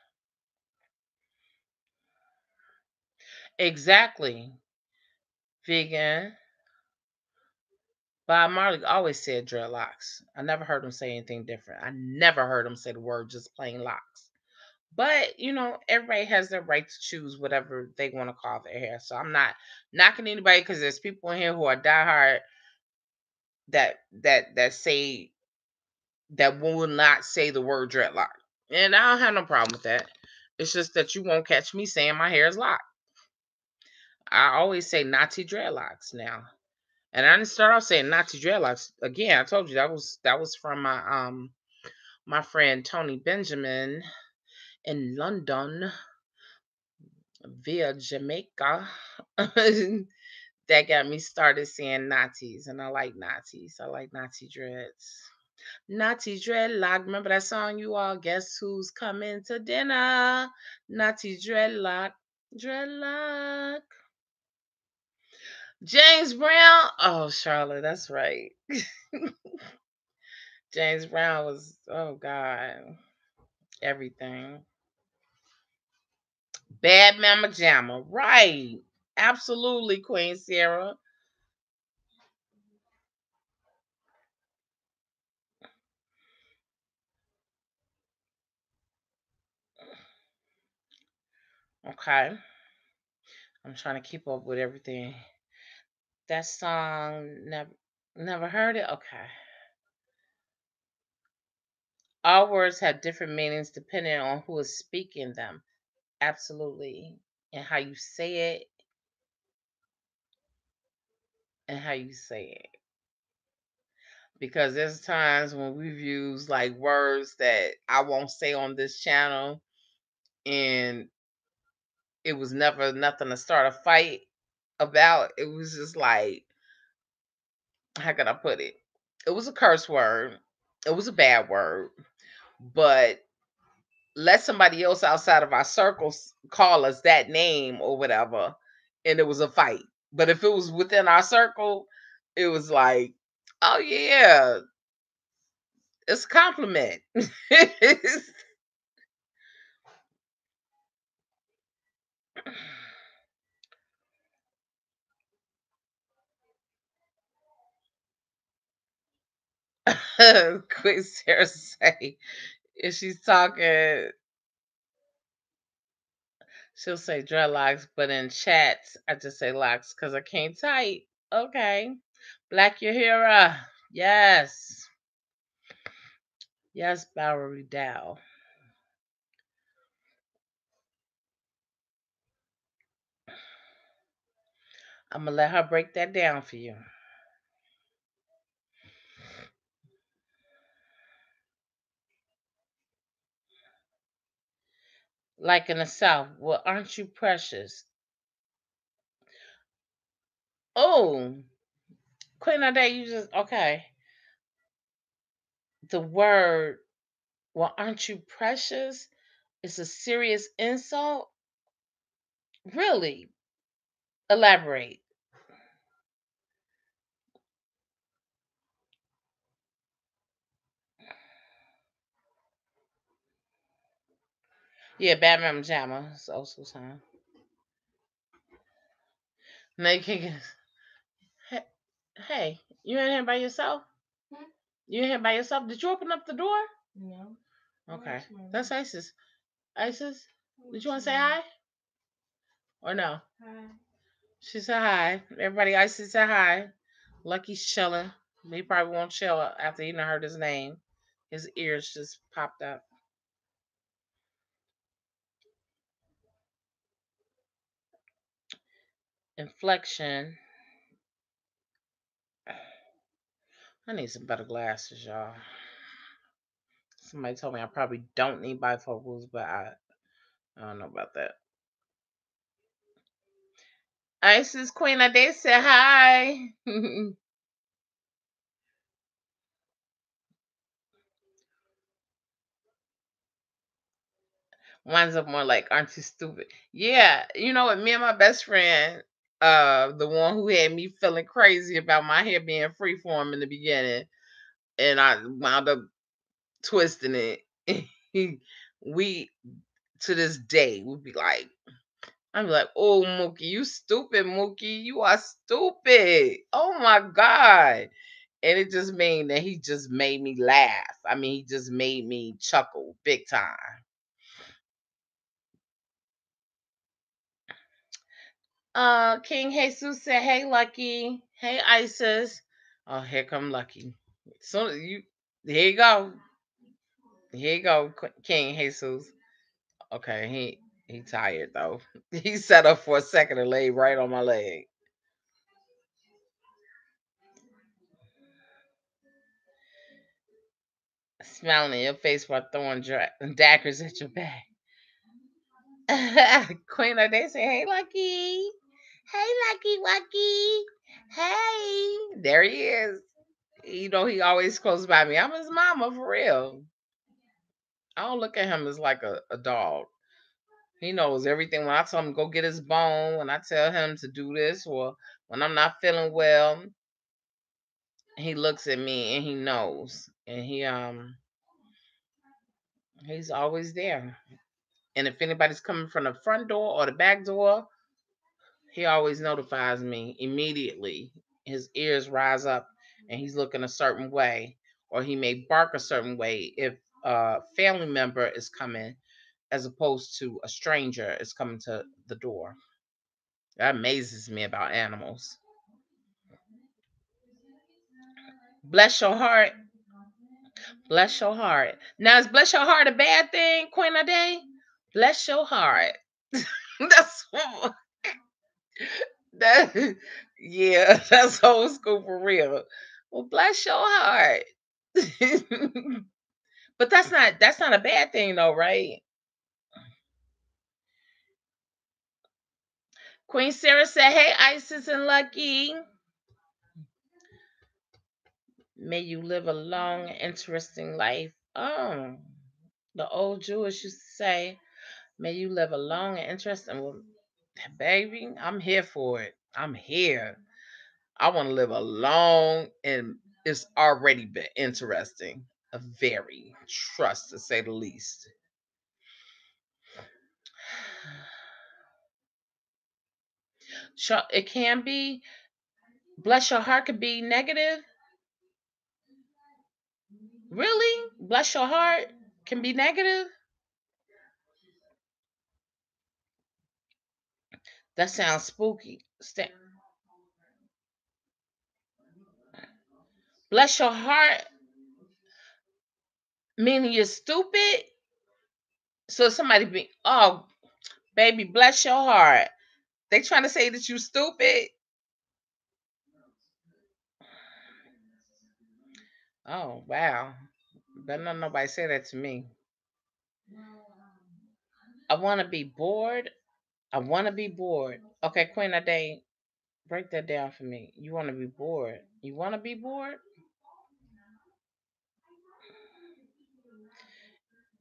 A: Exactly. Vegan. Bob Marley always said dreadlocks. I never heard him say anything different. I never heard him say the word just plain locks. But everybody has their right to choose whatever they want to call their hair. So I'm not knocking anybody because there's people in here who are diehard that say that will not say the word dreadlock, and I don't have no problem with that. It's just that you won't catch me saying my hair is locked. I always say Natty dreadlocks now, and I didn't start off saying Natty dreadlocks. Again, I told you that was from my friend Tony Benjamin in London via Jamaica. That got me started saying Natties, and I like Natties. I like Natty dreads. Natty Dreadlock. Remember that song, you all? Guess who's coming to dinner? Natty Dreadlock. Dreadlock. James Brown. Oh, Charlotte, that's right. James Brown was, oh, God, everything. Bad Mama Jamma. Right. Absolutely, Queen Sarah. Okay. I'm trying to keep up with everything. That song, never heard it? Okay. All words have different meanings depending on who is speaking them. Absolutely. And how you say it and how you say it. Because there's times when we've used like words that I won't say on this channel, and it was never nothing to start a fight about. It was just like, how can I put it? It was a curse word. It was a bad word. But let somebody else outside of our circles call us that name or whatever, and it was a fight. But if it was within our circle, it was like, oh yeah, it's a compliment. Quick Sarah say, if she's talking, she'll say dreadlocks, but in chats, I just say locks because I can't type. Okay. Black Yahira. Yes. Yes, Bowery Dow. I'm going to let her break that down for you. Like in the South, well, aren't you precious? Oh, Queen of Day, you just, okay. The word, well, aren't you precious? Is a serious insult? Really? Elaborate. Yeah, Batman Pajama. It's also time. Now you can get, hey, hey, you in here by yourself? You in here by yourself? Did you open up the door? No. Okay. That's Isis. Isis, did you want to say hi? Or no? Hi. She said hi. Everybody, Isis said hi. Lucky's chilling. He probably won't chill after he done heard his name. His ears just popped up. Inflection. I need some better glasses, y'all. Somebody told me I probably don't need bifocals, but I don't know about that. Isis Queen, I did say hi. Winds up more like, aren't you stupid? Yeah, you know what? Me and my best friend, the one who had me feeling crazy about my hair being freeform in the beginning, and I wound up twisting it. We to this day would be like, I'm like, oh Mookie, you stupid Mookie, you are stupid. Oh my God. And it just mean that he just made me laugh. I mean, he just made me chuckle big time. King Jesus said, "Hey, Lucky. Hey, Isis. Oh, here come Lucky. So you, here you go. Here you go, King Jesus. Okay, he tired though. He sat up for a second and laid right on my leg. Smiling in your face while throwing daggers at your back. Queen of Day say, "Hey, Lucky. Hey, Lucky, Lucky. Hey, there he is. You know he always close by me. I'm his mama for real. I don't look at him as like a dog. He knows everything. When I tell him go get his bone, when I tell him to do this, or when I'm not feeling well, he looks at me and he knows, and he's always there. And if anybody's coming from the front door or the back door, he always notifies me immediately. His ears rise up and he's looking a certain way, or he may bark a certain way if a family member is coming as opposed to a stranger is coming to the door. That amazes me about animals. Bless your heart. Bless your heart. Now, is bless your heart a bad thing, Queen a Day? Bless your heart. That's that. Yeah, that's old school for real. Well, bless your heart. But that's not a bad thing though, right? Queen Sarah said, "Hey, Isis and Lucky. May you live a long, interesting life." Oh, the old Jewish used to say, "May you live a long and interesting." Well, baby, I'm here for it. I'm here. I want to live a long, and it's already been interesting. A very trust to say the least. Sure, it can be. Bless your heart could be negative. Really? Bless your heart can be negative? That sounds spooky. Bless your heart, meaning you're stupid. So somebody be, oh, baby, bless your heart. They trying to say that you stupid. Oh, wow. Better not nobody say that to me. I want to be bored. I want to be bored. Okay, Queen of Day, break that down for me. You want to be bored. You want to be bored?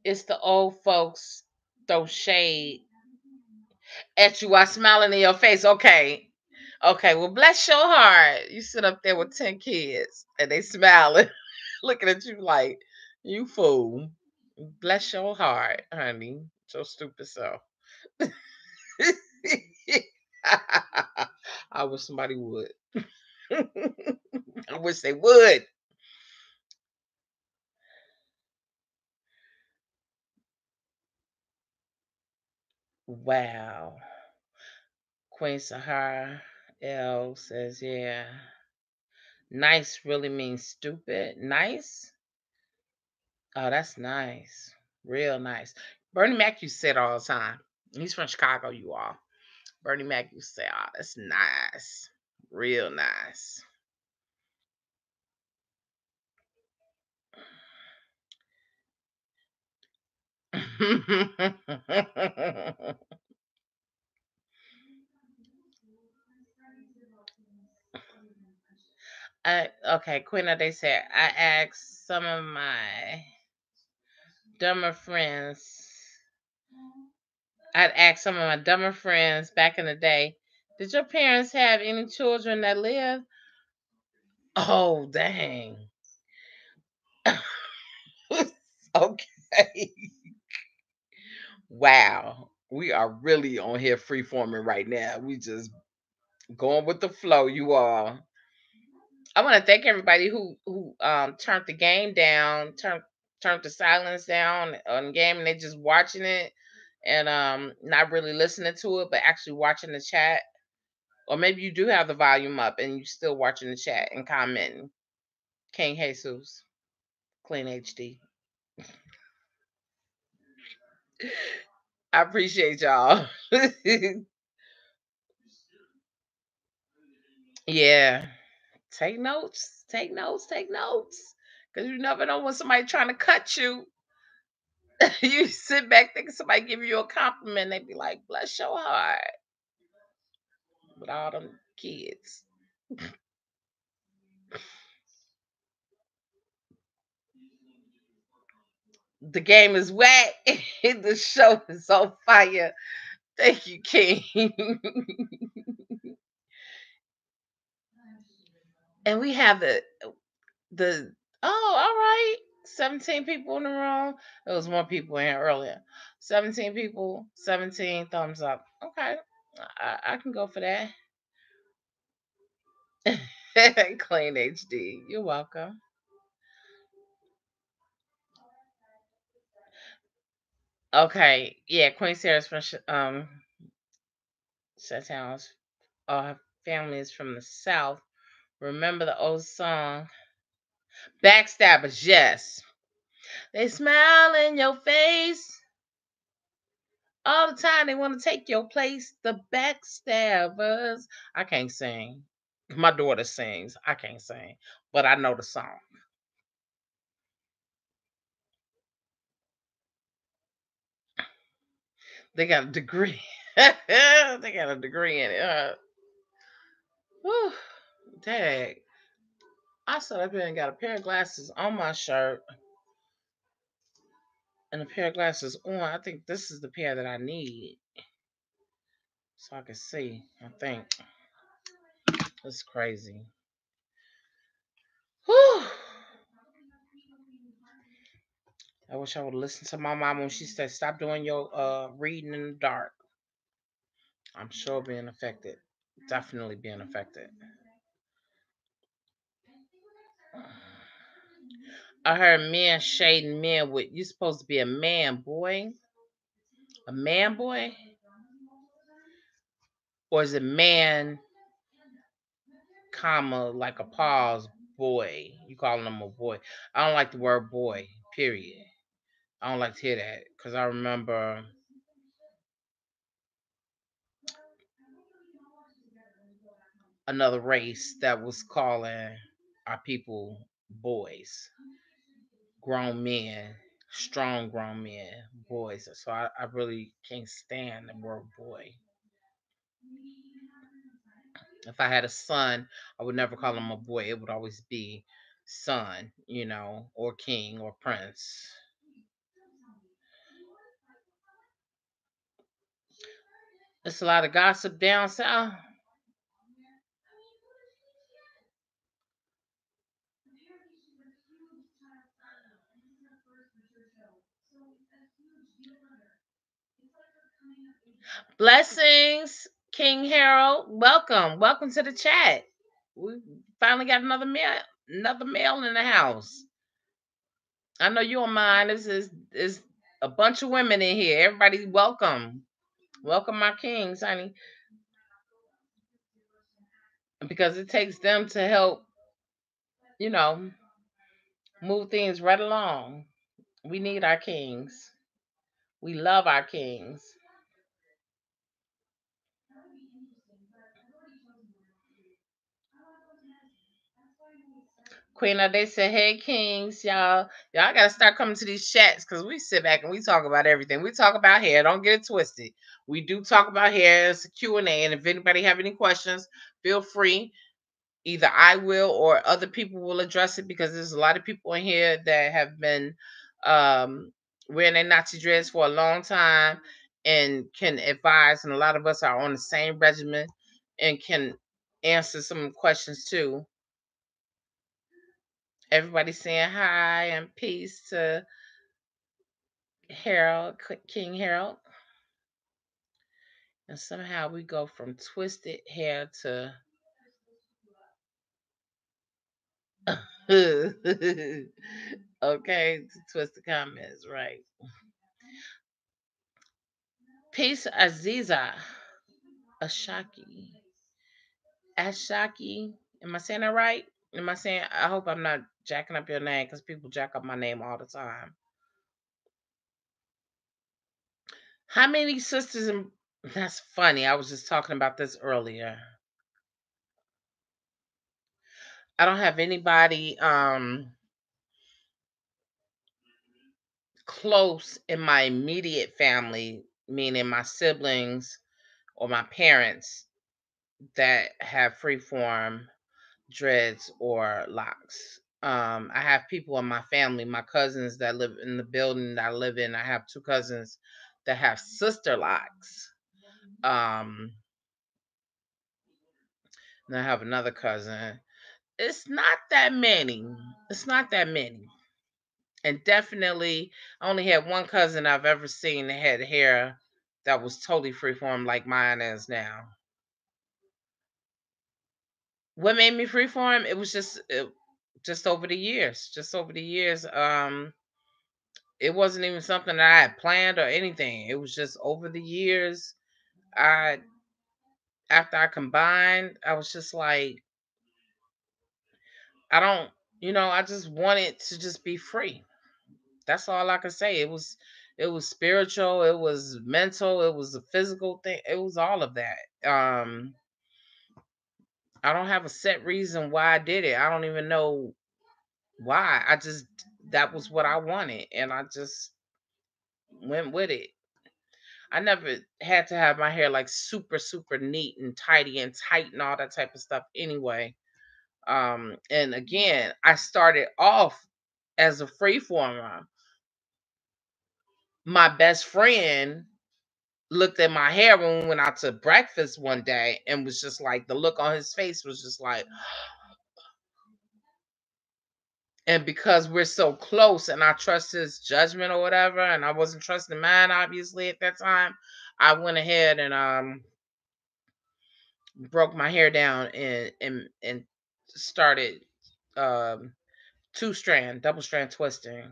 A: It's the old folks throw shade at you while smiling in your face. Okay. Okay, well, bless your heart. You sit up there with 10 kids and they smiling, looking at you like, you fool. Bless your heart, honey. So stupid self. I wish somebody would. I wish they would. Wow. Queen Sahara L says, yeah. Nice really means stupid. Nice? Oh, that's nice. Real nice. Bernie Mac used to say it all the time. He's from Chicago, you all. Bernie Mac used to say, oh, that's nice. Real nice. Okay, Quinn, they said, I asked some of my dumber friends, I'd ask some of my dumber friends back in the day, Did your parents have any children that live? Oh, dang. Okay. Wow. We are really on here freeforming right now. We just going with the flow, you all. I want to thank everybody who turned the game down, turned the silence down on the game, and they just watching it and not really listening to it, but actually watching the chat. Or maybe you do have the volume up and you still watching the chat and commenting. King Jesus, Clean HD. I appreciate y'all. Yeah. Take notes. Take notes. Take notes. Because you never know when somebody trying to cut you. You sit back thinking somebody give you a compliment. They be like, bless your heart. With all them kids. The game is wet. The show is on fire. Thank you, King. And we have the oh, all right. 17 people in the room. There was more people in here earlier. 17 people, 17 thumbs up. Okay. I can go for that. Clean HD. You're welcome. Okay. Yeah, Queen Sarah's from Shatown's family is from the South. Remember the old song? Backstabbers, yes. They smile in your face. All the time they want to take your place. The backstabbers. I can't sing. My daughter sings. I can't sing. But I know the song. They got a degree. They got a degree in it. Whew, dang. I sat up here and got a pair of glasses on my shirt and a pair of glasses on. I think this is the pair that I need. So I can see. I think. It's crazy. Whew. I wish I would listen to my mom when she said, "Stop doing your reading in the dark." I'm sure being affected, definitely being affected. I heard men shading men with you supposed to be a man boy, a man boy, or is it man, comma like a pause boy? You calling him a boy? I don't like the word boy. Period. I don't like to hear that because I remember another race that was calling our people boys, grown men, strong grown men, boys. So I really can't stand the word boy. If I had a son, I would never call him a boy. It would always be son, or king or prince. It's a lot of gossip down south. Blessings, King Harold. Welcome. Welcome to the chat. We finally got another male in the house. I know you don't mind. This is a bunch of women in here. Everybody welcome. Welcome my kings, honey. Because it takes them to help, you know, move things right along. We need our kings. We love our kings. Queen, they said, "Hey, kings, y'all gotta start coming to these chats because we sit back and we talk about everything. We talk about hair. Don't get it twisted. We do talk about hair. It's a Q&A, and if anybody have any questions, feel free. Either I will or other people will address it because there's a lot of people in here that have been um, wearing their Nazi dreads for a long time and can advise. And a lot of us are on the same regimen and can answer some questions too. Everybody saying hi and peace to Harold, King Harold. And somehow we go from twisted hair to okay, to twisted comments, right? Peace Aziza Ashaki. Ashaki. Am I saying that right? Am I saying I hope I'm not jacking up your name because people jack up my name all the time. How many sisters and that's funny. I was just talking about this earlier. I don't have anybody close in my immediate family, meaning my siblings or my parents that have freeform dreads or locks. I have people in my family, my cousins that live in the building that I live in. I have two cousins that have sister locks. Um, and I have another cousin. It's not that many. It's not that many. And definitely, I only had one cousin I've ever seen that had hair that was totally freeform like mine is now. What made me freeform? It was just over the years. Just over the years. It wasn't even something that I had planned or anything. It was just over the years. I After I combined, I was just like, I don't, I just wanted to just be free. That's all I could say. It was spiritual, it was mental, it was a physical thing. It was all of that. I don't have a set reason why I did it. I don't even know why. I just that was what I wanted and I just went with it. I never had to have my hair like super super neat and tidy and tight and all that type of stuff anyway. And again, I started off as a freeformer. My best friend looked at my hair when we went out to breakfast one day and was just like, the look on his face was just like, and because we're so close and I trust his judgment or whatever, and I wasn't trusting mine obviously at that time, I went ahead and broke my hair down and started um double strand twisting.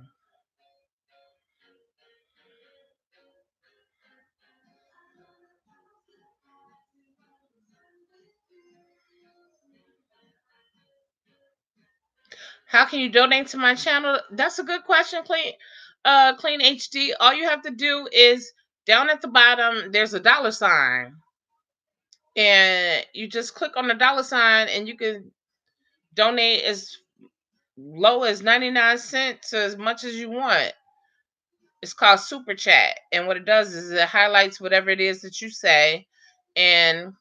A: How can you donate to my channel? That's a good question, Clean HD. All you have to do is down at the bottom, there's a dollar sign. And you just click on the dollar sign and you can donate as low as 99 cents to as much as you want. It's called Super Chat. And what it does is it highlights whatever it is that you say. And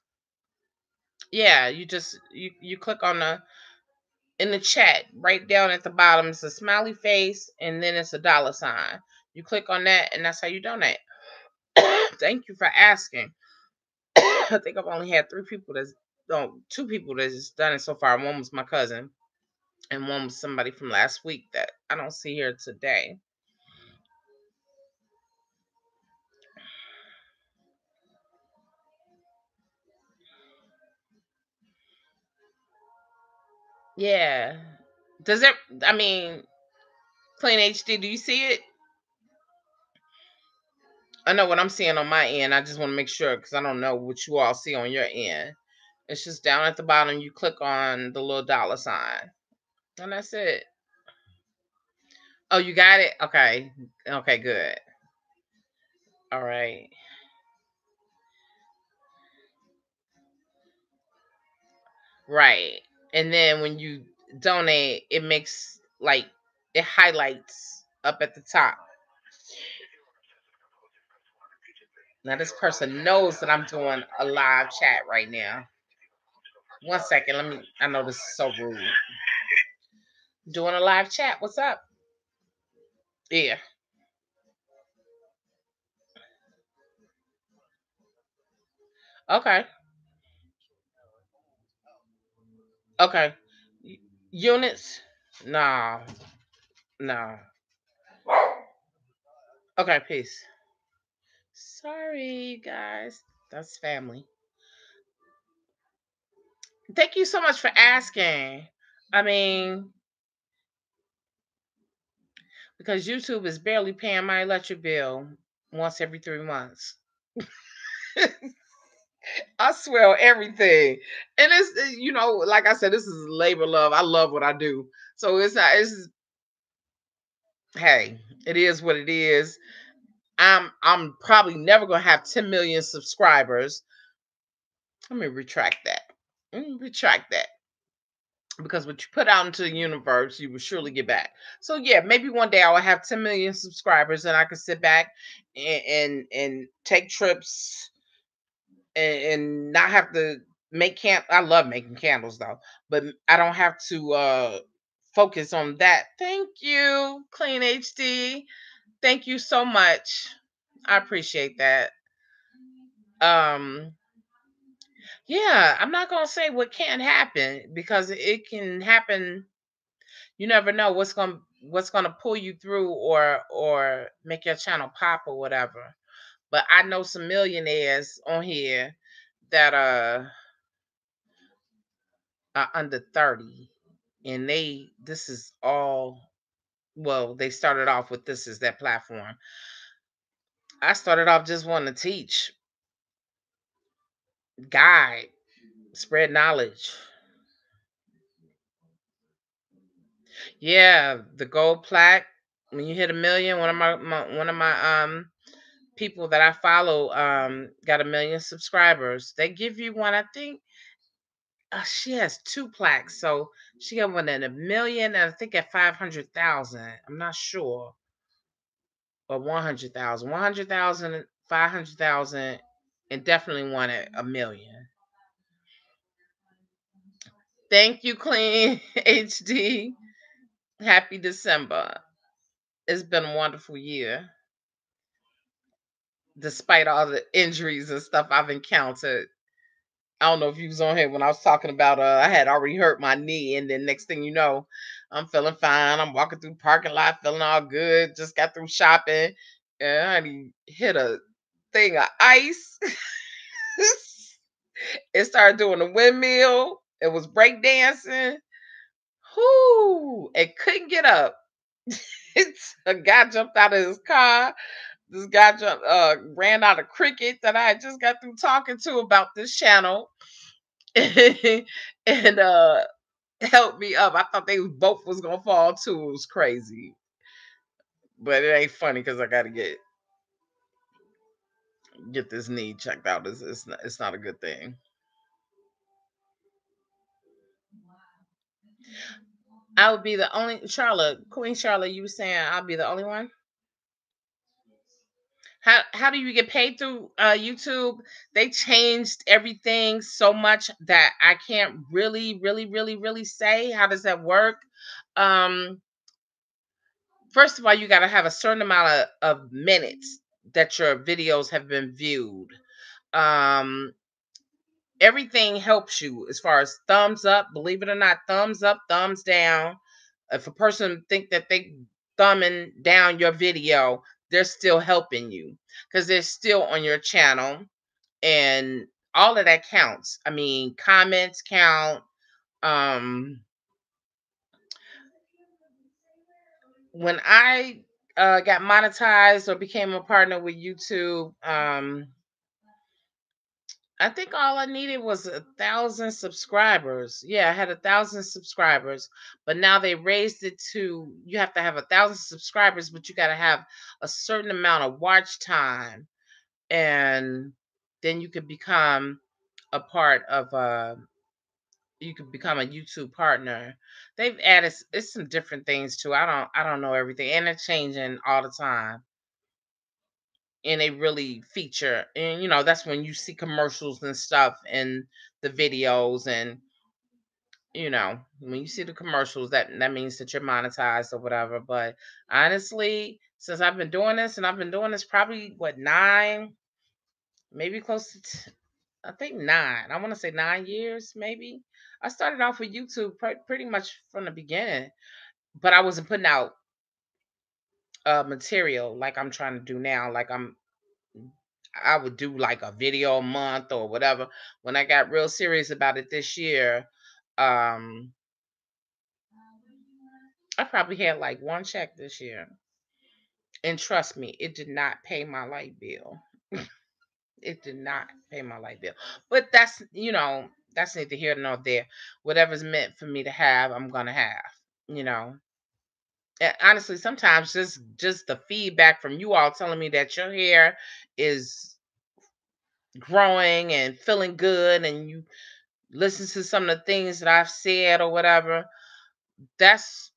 A: yeah, you click on the in the chat right down at the bottom. It's a smiley face and then it's a dollar sign. You click on that and that's how you donate. Thank you for asking. I think I've only had two people that's done it so far. One was my cousin and one was somebody from last week that I don't see here today. Yeah. Does it I mean Clean HD, do you see it? I know what I'm seeing on my end. I just want to make sure because I don't know what you all see on your end. It's just down at the bottom. You click on the little dollar sign. And that's it. Oh, you got it? Okay. Okay, good. All right. Right. And then when you donate, it makes like it highlights up at the top. Now this person knows that I'm doing a live chat right now. One second, I know this is so rude. Doing a live chat. What's up? Yeah. Okay. Okay. Units? No. No. Okay, peace. Sorry, guys. That's family. Thank you so much for asking. I mean, because YouTube is barely paying my electric bill once every 3 months. I swear on everything. And it's, like I said, this is labor love. I love what I do. So it's not, it's, hey, it is what it is. I'm probably never gonna have 10 million subscribers. Let me retract that. Retract that. Because what you put out into the universe, you will surely get back. So yeah, maybe one day I will have 10 million subscribers and I can sit back and take trips and not have to make I love making candles though, but I don't have to focus on that. Thank you, Clean HD. Thank you so much. I appreciate that. Um yeah, I'm not gonna say what can't happen because it can happen. You never know what's gonna pull you through or make your channel pop or whatever. But I know some millionaires on here that are under 30 and this is all, well, they started off with this is their platform. I started off just wanting to teach, guide, spread knowledge. Yeah, the gold plaque. When you hit a million, one of my people that I follow got 1 million subscribers. They give you one, I think. She has two plaques, so she got one at 1 million, and I think at 500,000. I'm not sure, or 100,000, 100,000, 500,000, and definitely one at 1 million. Thank you, Clean HD. Happy December. It's been a wonderful year, despite all the injuries and stuff I've encountered. I don't know if you was on here when I was talking about I had already hurt my knee, and then next thing you know, I'm feeling fine. I'm walking through the parking lot, feeling all good. Just got through shopping, and I hit a thing of ice. It started doing a windmill. It was break dancing. Whoo! It couldn't get up. A guy jumped out of his car. This guy ran out of cricket that I had just got through talking to about this channel. And helped me up. I thought they both was gonna fall too. It was crazy, but it ain't funny because I gotta get this knee checked out. It's not a good thing. I would be the only Charlotte, Queen Charlotte. You were saying I'll be the only one. How do you get paid through YouTube? They changed everything so much that I can't really say. How does that work? Um, First of all, you got to have a certain amount of minutes that your videos have been viewed. Um, Everything helps you as far as thumbs up. Believe it or not, thumbs up, thumbs down. If a person think that they thumbing down your video, they're still helping you because they're still on your channel, and all of that counts. I mean, comments count. Um, when I got monetized or became a partner with YouTube, I think all I needed was 1,000 subscribers. Yeah, I had 1,000 subscribers, but now they raised it to you have to have 1,000 subscribers, but you got to have a certain amount of watch time, and then you could become a part of you could become a YouTube partner. They've added it's some different things too. I don't know everything, and they're changing all the time, and they really feature, and that's when you see commercials and stuff in the videos, and when you see the commercials, that means that you're monetized or whatever. But honestly, since I've been doing this, and I've been doing this probably what, 9, maybe close to I think 9. I want to say 9 years, maybe. I started off with YouTube pretty much from the beginning, but I wasn't putting out material like I'm trying to do now. I would do like a video a month or whatever. When I got real serious about it this year, um, I probably had like one check this year. And trust me, it did not pay my light bill. It did not pay my light bill. But that's neither here nor there. Whatever's meant for me to have, I'm gonna have. You know. And honestly, sometimes just the feedback from you all telling me that your hair is growing and feeling good, and you listen to some of the things that I've said or whatever, that's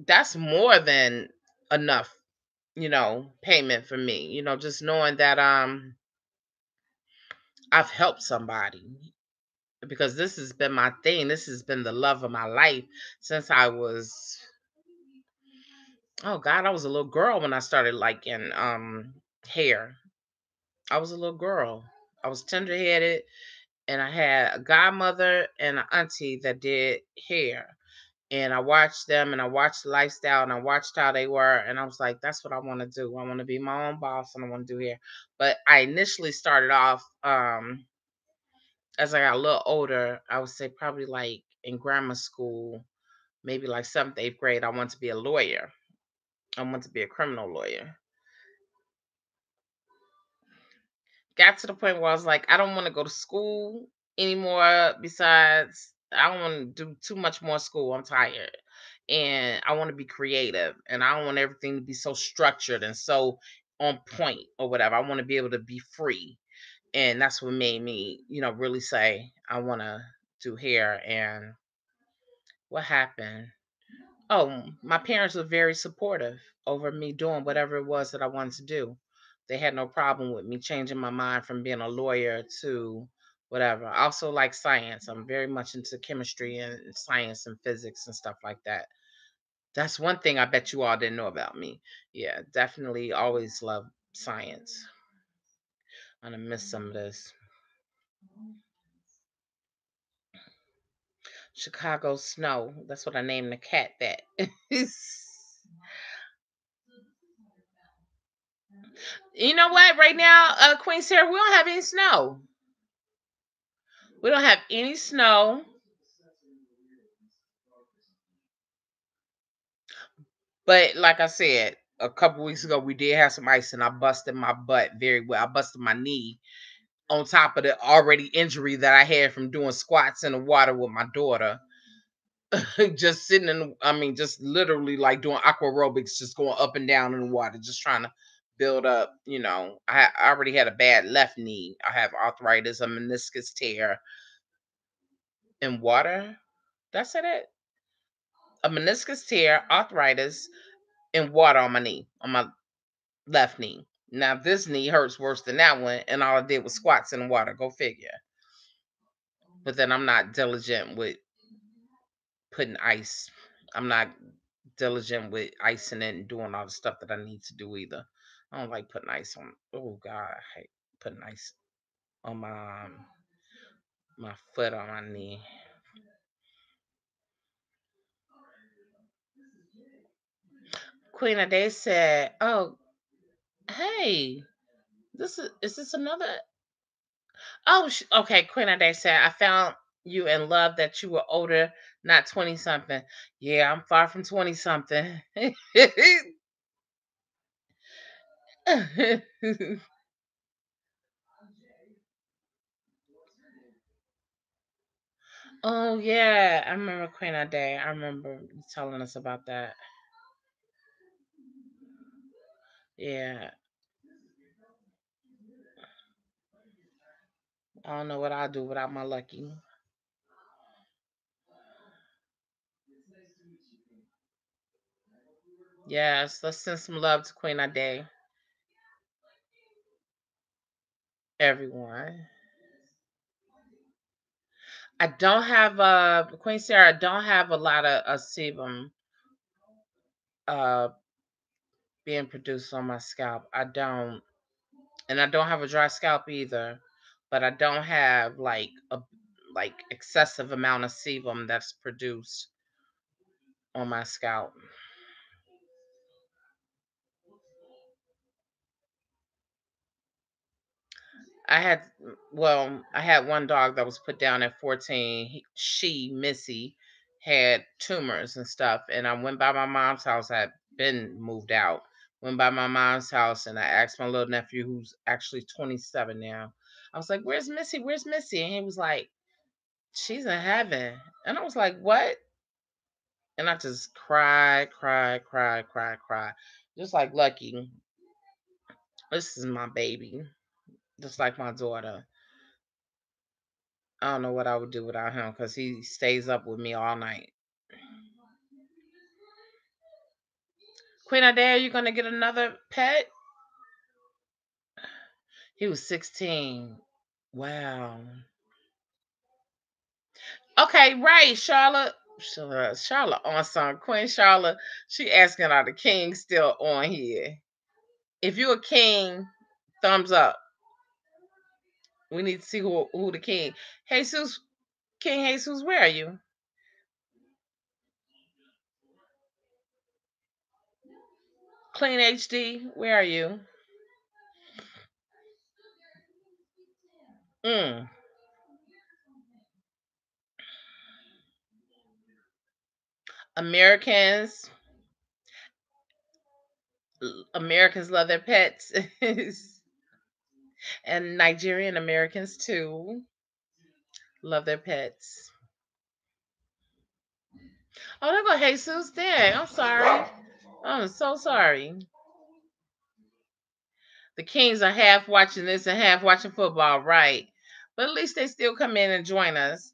A: that's more than enough, payment for me. Just knowing that I've helped somebody, because this has been my thing. This has been the love of my life since I was, oh God, I was a little girl when I started liking hair. I was a little girl. I was tender headed, and I had a godmother and an auntie that did hair. And I watched them, and I watched the lifestyle, and I watched how they were, and I was like, that's what I want to do. I want to be my own boss, and I want to do hair. But I initially started off, as I got a little older, I would say probably like in grammar school, maybe like seventh, eighth grade, I wanted to be a lawyer. I wanted to be a criminal lawyer. Got to the point where I was like, I don't want to go to school anymore. Besides, I don't want to do too much more school. I'm tired. And I want to be creative. And I don't want everything to be so structured and so on point or whatever. I want to be able to be free. And that's what made me, really say I want to do hair. And what happened? Oh, my parents were very supportive over me doing whatever it was that I wanted to do. They had no problem with me changing my mind from being a lawyer to whatever. I also like science. I'm very much into chemistry and science and physics and stuff like that. That's one thing I bet you all didn't know about me. Yeah, definitely always love science. I'm gonna miss some of this. Chicago snow. That's what I named the cat that. You know what? Right now, Queen Sarah, we don't have any snow. We don't have any snow. But like I said, a couple weeks ago, we did have some ice, and I busted my butt very well. I busted my knee on top of the already injury that I had from doing squats in the water with my daughter. Just sitting in, I mean, just literally like doing aqua aerobics, just going up and down in the water, just trying to build up. I already had a bad left knee. I have arthritis, a meniscus tear in water. That's it. A meniscus tear, arthritis, and water on my knee, on my left knee. Now this knee hurts worse than that one, and all I did was squats in the water. Go figure. But then I'm not diligent with putting ice. I'm not diligent with icing it and doing all the stuff that I need to do either. I don't like putting ice on. Oh God, I hate putting ice on my foot on my knee. Queen of Day said, "Oh, hey, is this another?" Oh, okay. Queen of Day said, "I found you and love that you were older, not 20 something." Yeah, I'm far from 20 something. Oh yeah, I remember Queen of Day. I remember you telling us about that. Yeah, I don't know what I'll do without my lucky. Yes, let's send some love to Queen of Day, everyone. I don't have Queen Sarah. I don't have a lot of sebum uh being produced on my scalp. I don't, and I don't have a dry scalp either. but I don't have like a excessive amount of sebum that's produced on my scalp. I had I had one dog that was put down at 14. She, Missy, had tumors and stuff. And I went by my mom's house. I had been moved out. Went by my mom's house and I asked my little nephew, who's actually 27 now. I was like, "Where's Missy? Where's Missy?" And he was like, "She's in heaven." And I was like, "What?" And I just cried, cried, cried, cried, cried. Just like Lucky. This is my baby. Just like my daughter. I don't know what I would do without him because he stays up with me all night. Queen Adair, you gonna get another pet? He was 16. Wow. Okay, right, Charlotte. Charlotte on some Queen Charlotte. She asking are the kings still on here? If you're a king, thumbs up. We need to see who the king. Jesus, King Jesus, where are you? Clean HD, where are you? Mm. Americans, Americans love their pets, and Nigerian Americans too love their pets. Oh, there go Jesus. Dang, I'm sorry. I'm so sorry. The Kings are half watching this and half watching football, right? But at least they still come in and join us.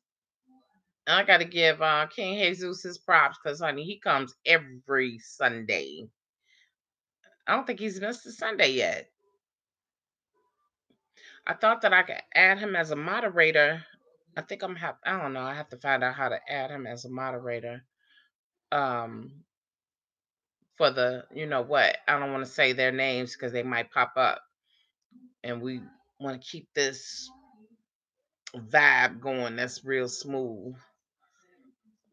A: And I got to give King Jesus his props because, honey, he comes every Sunday. I don't think he's missed a Sunday yet. I thought that I could add him as a moderator. I think I don't know. I have to find out how to add him as a moderator. Um, for the, you know what? I don't want to say their names because they might pop up, and we want to keep this vibe going. That's real smooth.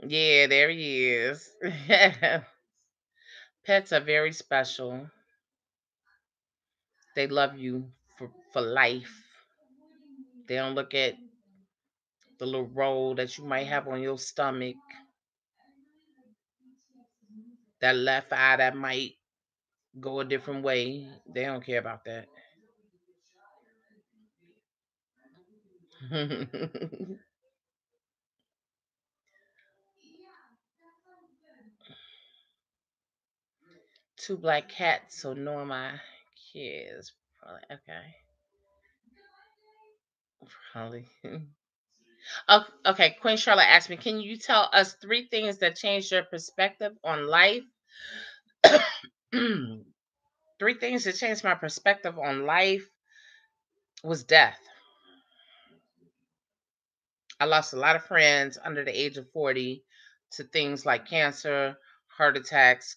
A: Yeah, there he is. Pets are very special. They love you for life. They don't look at the little roll that you might have on your stomach, that left eye that might go a different way. They don't care about that. Two black cats, so no my kids. Probably, okay. Probably. Okay, Queen Charlotte asked me, can you tell us three things that changed your perspective on life? Three things that changed my perspective on life was death. I lost a lot of friends under the age of 40 to things like cancer, heart attacks,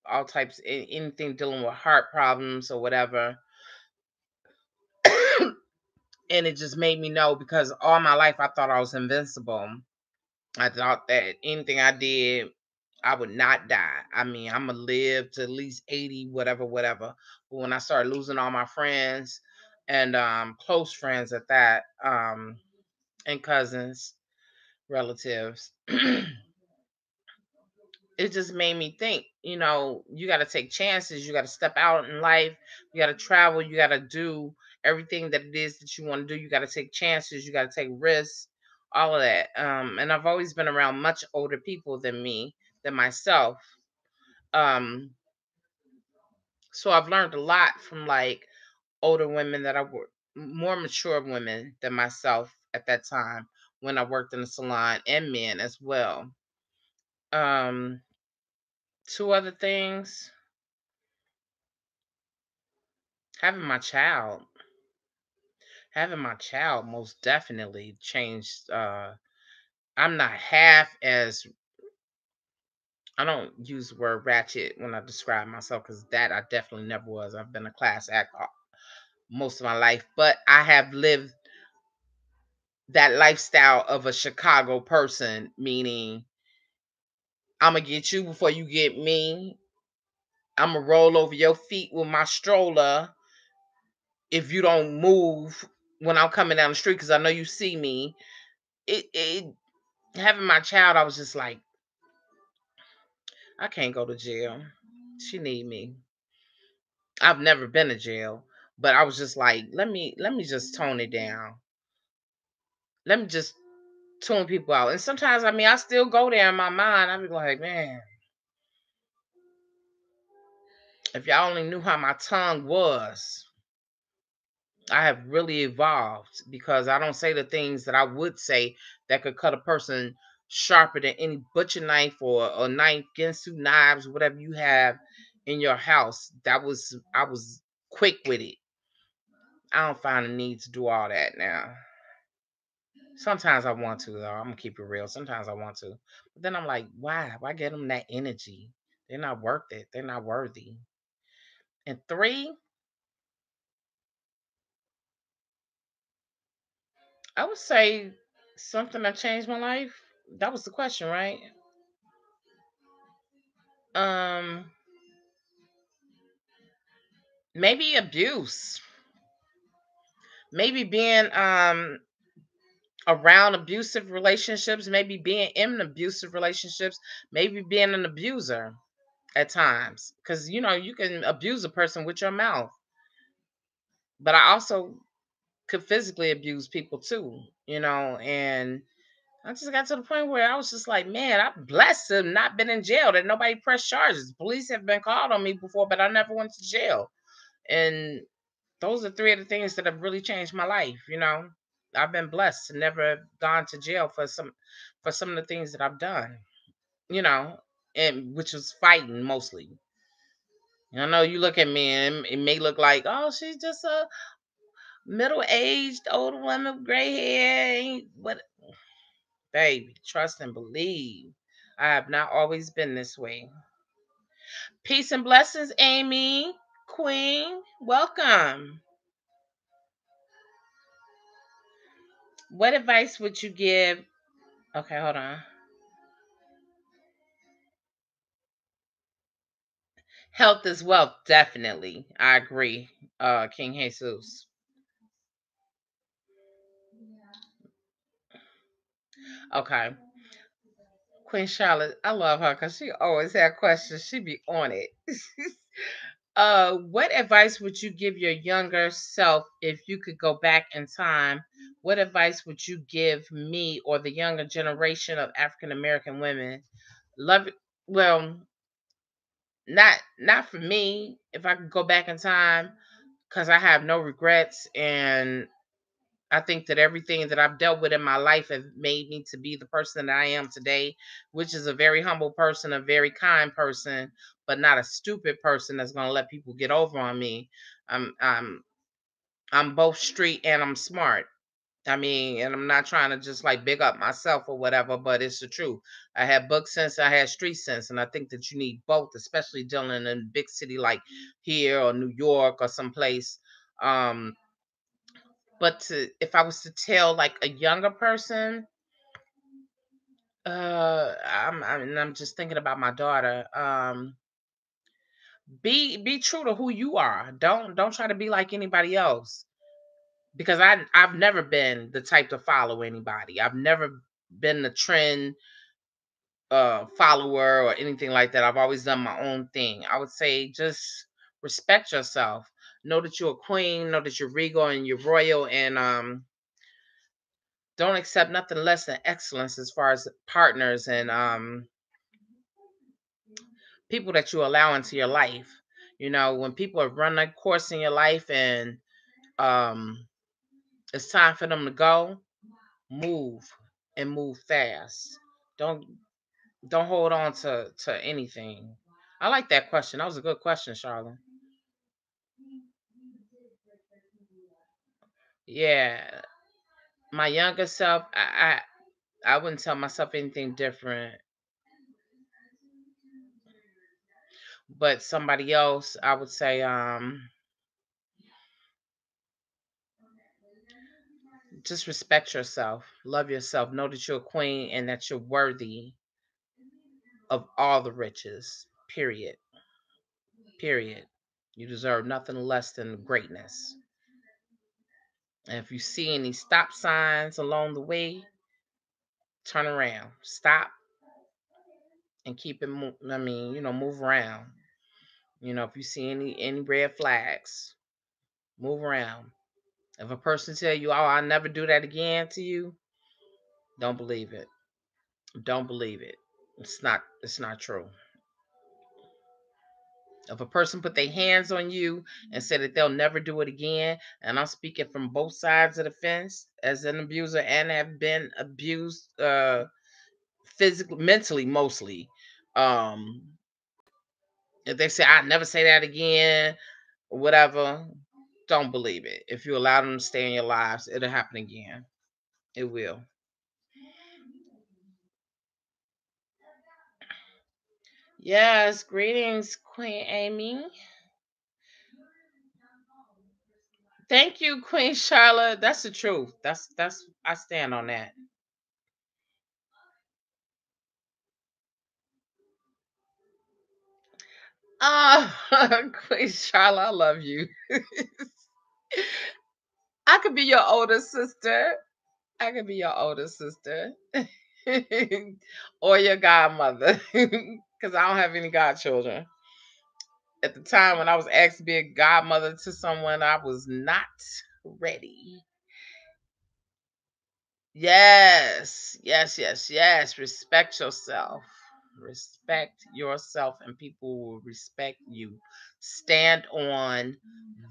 A: all types, anything dealing with heart problems or whatever. And it just made me know because all my life I thought I was invincible. I thought that anything I did, I would not die. I mean, I'm gonna live to at least 80, whatever, whatever. But when I started losing all my friends and close friends at that, and cousins, relatives, it just made me think, you got to take chances. You got to step out in life. You got to travel. You got to do everything that it is that you want to do. You got to take chances. You got to take risks, all of that. And I've always been around much older people than myself. Um, so I've learned a lot from like older women that I were more mature women than myself at that time when I worked in the salon, and men as well. Um, Two other things. Having my child. Having my child most definitely changed. I'm not half as, I don't use the word ratchet when I describe myself because that I definitely never was. I've been a class act most of my life, but I have lived that lifestyle of a Chicago person, meaning I'm gonna get you before you get me. I'm gonna roll over your feet with my stroller if you don't move when I'm coming down the street because I know you see me. It having my child, I was just like, I can't go to jail. She need me. I've never been to jail, but I was just like, let me just tone it down. Let me just tune people out. And sometimes, I mean, I still go there in my mind. I be like, man, if y'all only knew how my tongue was. I have really evolved because I don't say the things that I would say that could cut a person sharper than any butcher knife or a knife, Ginsu knives, whatever you have in your house. I was quick with it. I don't find the need to do all that now. Sometimes I want to though. I'm gonna keep it real. Sometimes I want to, but then I'm like, why? Why get them that energy? They're not worth it. They're not worthy. And three, I would say something that changed my life. That was the question, right? Um, maybe abuse. Maybe being around abusive relationships, maybe being in abusive relationships, maybe being an abuser at times. Cause you know, you can abuse a person with your mouth. But I also could physically abuse people too, you know, and I just got to the point where I was just like, man, I'm blessed to have not been in jail, that nobody pressed charges. Police have been called on me before, but I never went to jail. And those are three of the things that have really changed my life. You know, I've been blessed to never have gone to jail for some of the things that I've done. You know, and which was fighting mostly. I know you look at me and it may look like, oh, she's just a middle-aged older woman with gray hair. But baby, trust and believe. I have not always been this way. Peace and blessings, Amy, Queen. Welcome. What advice would you give? Okay, hold on. Health is wealth, definitely. I agree. King Jesus. Okay. Queen Charlotte, I love her because she always had questions. She be on it. What advice would you give your younger self if you could go back in time? What advice would you give me or the younger generation of African American women? Love it. Well, not for me. If I could go back in time, because I have no regrets, and I think that everything that I've dealt with in my life has made me to be the person that I am today, which is a very humble person, a very kind person, but not a stupid person that's going to let people get over on me. I'm I'm I'm both street and I'm smart. I mean, and I'm not trying to just like big up myself or whatever, but it's the truth. I had book sense, I had street sense, and I think that you need both, especially dealing in a big city like here or New York or someplace. Um, but if I was to tell like a younger person, I'm just thinking about my daughter. Be true to who you are. Don't try to be like anybody else because I've never been the type to follow anybody. I've never been the trend follower or anything like that. I've always done my own thing. I would say just respect yourself. Know that you're a queen. Know that you're regal and you're royal, and don't accept nothing less than excellence as far as partners and people that you allow into your life. You know, when people have run their course in your life and um, it's time for them to go, move and move fast. Don't don't hold on to anything. I like that question. That was a good question, Charlotte. Yeah, my younger self, I wouldn't tell myself anything different, but somebody else, I would say, just respect yourself, love yourself, know that you're a queen and that you're worthy of all the riches. Period. Period. You deserve nothing less than greatness. And if you see any stop signs along the way, turn around, stop, and keep it. Move around. If you see any red flags, move around. If a person tell you, "Oh, I'll never do that again" to you, don't believe it. Don't believe it. It's not. It's not true. If a person put their hands on you and said that they'll never do it again, and I'm speaking from both sides of the fence as an abuser and have been abused, physically, mentally, mostly. Um, if they say I never say that again, or whatever, don't believe it. If you allow them to stay in your lives, it'll happen again. It will. Yes, greetings, Queen Amy. Thank you, Queen Charlotte. That's the truth. That's I stand on that. Queen Charlotte, I love you. I could be your older sister. I could be your older sister. Or your godmother. Because I don't have any godchildren. At the time when I was asked to be a godmother to someone, I was not ready. Yes, yes, yes, yes. Respect yourself. Respect yourself, and people will respect you. Stand on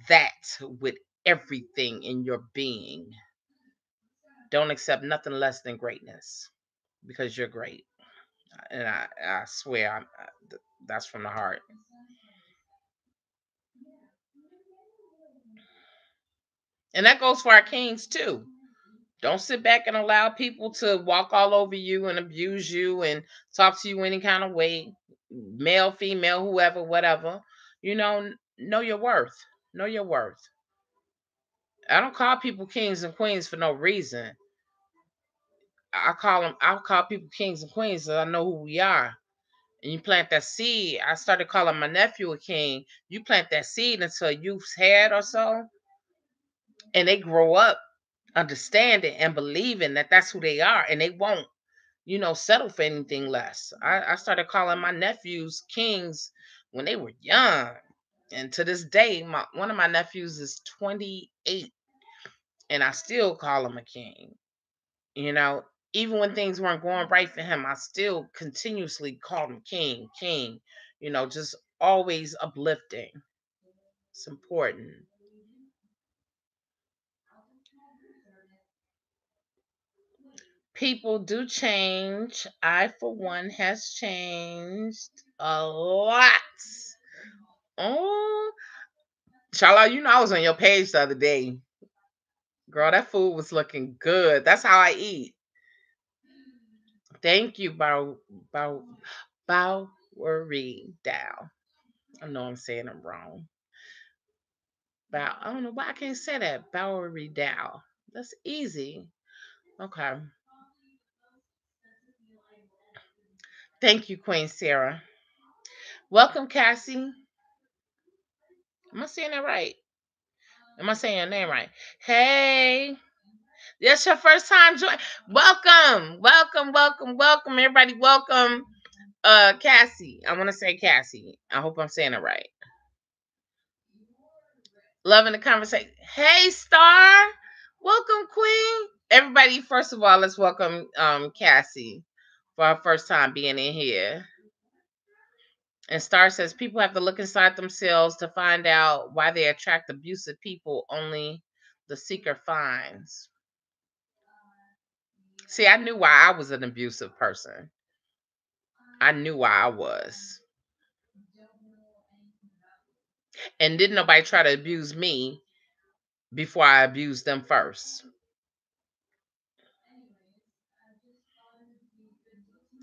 A: that with everything in your being. Don't accept nothing less than greatness because you're great. And I swear, that's from the heart. And that goes for our kings too. Don't sit back and allow people to walk all over you and abuse you and talk to you any kind of way, male, female, whoever, whatever. Know your worth. Know your worth. I don't call people kings and queens for no reason. I'll call people kings and queens so I know who we are. And you plant that seed. I started calling my nephew a king. You plant that seed until youth's head or so, and they grow up understanding and believing that that's who they are, and they won't, settle for anything less. I started calling my nephews kings when they were young. And to this day, one of my nephews is 28, and I still call him a king. You know, even when things weren't going right for him, I still continuously called him king, king, just always uplifting. It's important. People do change. I, for one, has changed a lot. Oh, Charlotte, I was on your page the other day. Girl, that food was looking good. That's how I eat. Thank you, Bow, Bowery Dow. I know I'm saying it wrong. I don't know why I can't say that. Bowery Dow. That's easy. Okay. Thank you, Queen Sarah. Welcome, Cassie. Am I saying that right? Am I saying your name right? Hey, that's your first time join. Welcome, welcome, welcome, welcome, everybody. Welcome, Cassie. I want to say Cassie. I hope I'm saying it right. Loving the conversation. Hey, Star. Welcome, Queen. Everybody, first of all, let's welcome Cassie for her first time being in here. And Star says people have to look inside themselves to find out why they attract abusive people. Only the seeker finds. See, I knew why I was an abusive person. I knew why I was. And didn't nobody try to abuse me before I abused them first.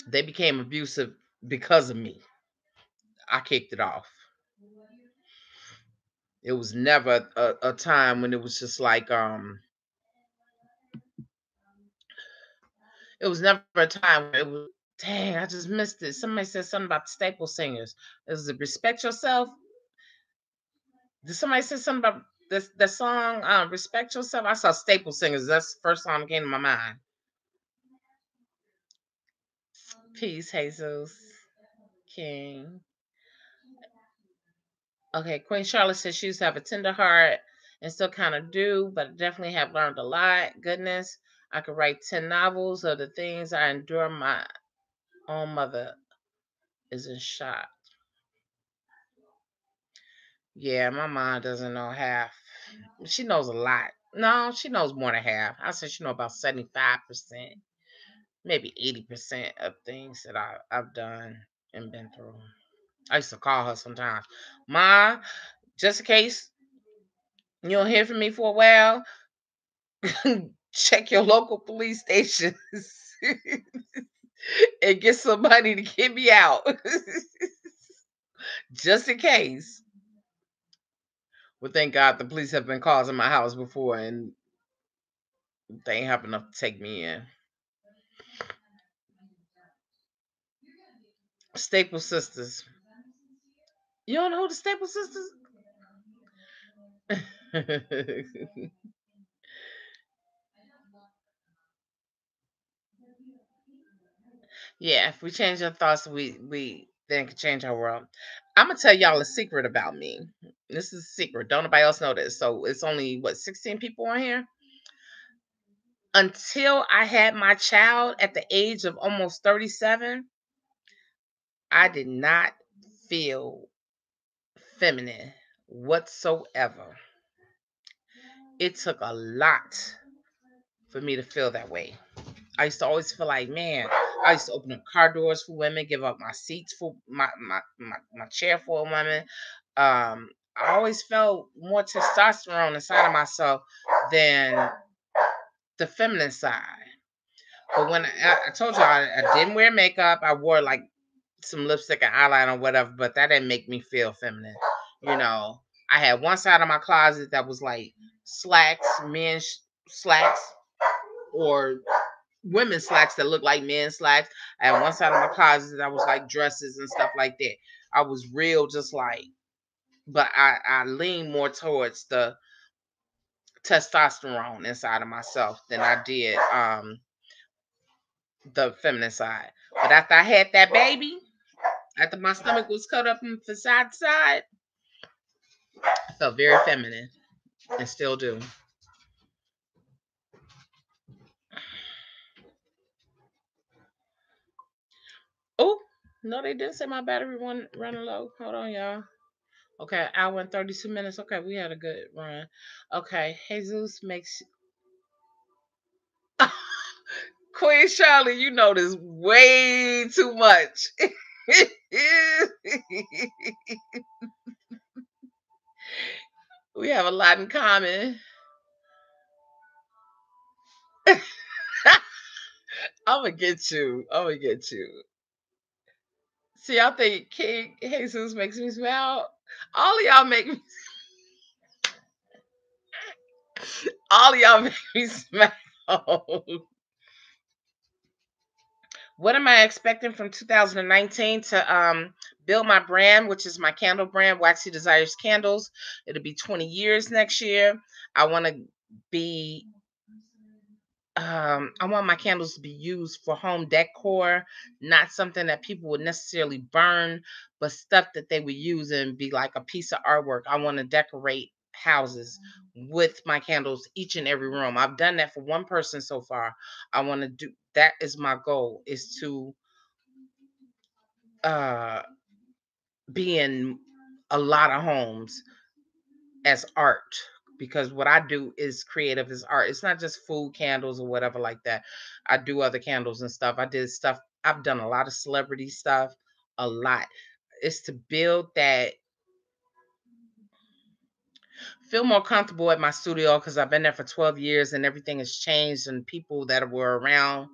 A: They became abusive because of me. I kicked it off. It was never a time when it was just like It was never a time where it was, dang, I just missed it. Somebody said something about the staple singers. Is it Respect Yourself? Did somebody say something about this the song Respect Yourself? I saw Staple Singers. That's the first song that came to my mind. Peace, Jesus King. Okay, Queen Charlotte says she used to have a tender heart and still kind of do, but I definitely have learned a lot. Goodness, I could write 10 novels of the things I endure. My own mother is in shock. Yeah, my mom doesn't know half. She knows a lot. No, she knows more than half. I said she know about 75%, maybe 80% of things that I've done and been through. I used to call her sometimes. Ma, just in case you don't hear from me for a while, check your local police stations and get somebody to get me out. Just in case. Well, thank God the police have been called in my house before and they ain't have enough to take me in. Staple Sisters. You don't know who the Staple Sisters? Yeah, if we change our thoughts, we then can change our world. I'm gonna tell y'all a secret about me. This is a secret. Don't nobody else know this. So it's only what 16 people on here. Until I had my child at the age of almost 37, I did not feel feminine whatsoever. It took a lot for me to feel that way. I used to always feel like, man, I used to open up car doors for women, give up my seats for my chair for a woman. I always felt more testosterone inside of myself than the feminine side. But when I told you I didn't wear makeup, I wore like some lipstick and eyeliner or whatever, but that didn't make me feel feminine. You know, I had one side of my closet that was like slacks, men's slacks, or women's slacks that look like men's slacks. I had one side of my closet that was like dresses and stuff like that. I was real just like, but I lean more towards the testosterone inside of myself than I did the feminine side. But after I had that baby, after my stomach was cut up from side to side, I felt very feminine and still do. Oh, no, they didn't say my battery running low. Hold on, y'all. Okay, hour and 32 minutes. Okay, we had a good run. Okay, Jesus makes Queen Charlie, you know this way too much. We have a lot in common. I'm gonna get you. I'm gonna get you. See, I think King Jesus makes me smile. All of y'all make me. All of y'all make me smile. What am I expecting from 2019 to build my brand, which is my candle brand, Waxy Desires Candles? It'll be 20 years next year. I want to be I want my candles to be used for home decor, not something that people would necessarily burn, but stuff that they would use and be like a piece of artwork. I want to decorate houses with my candles each and every room. I've done that for one person so far. I want to do that is my goal is to uh be in a lot of homes as art because what I do is creative as art. It's not just food candles or whatever like that. I do other candles and stuff. I did stuff. I've done a lot of celebrity stuff, a lot. It's to build that feel more comfortable at my studio because I've been there for 12 years and everything has changed and people that were around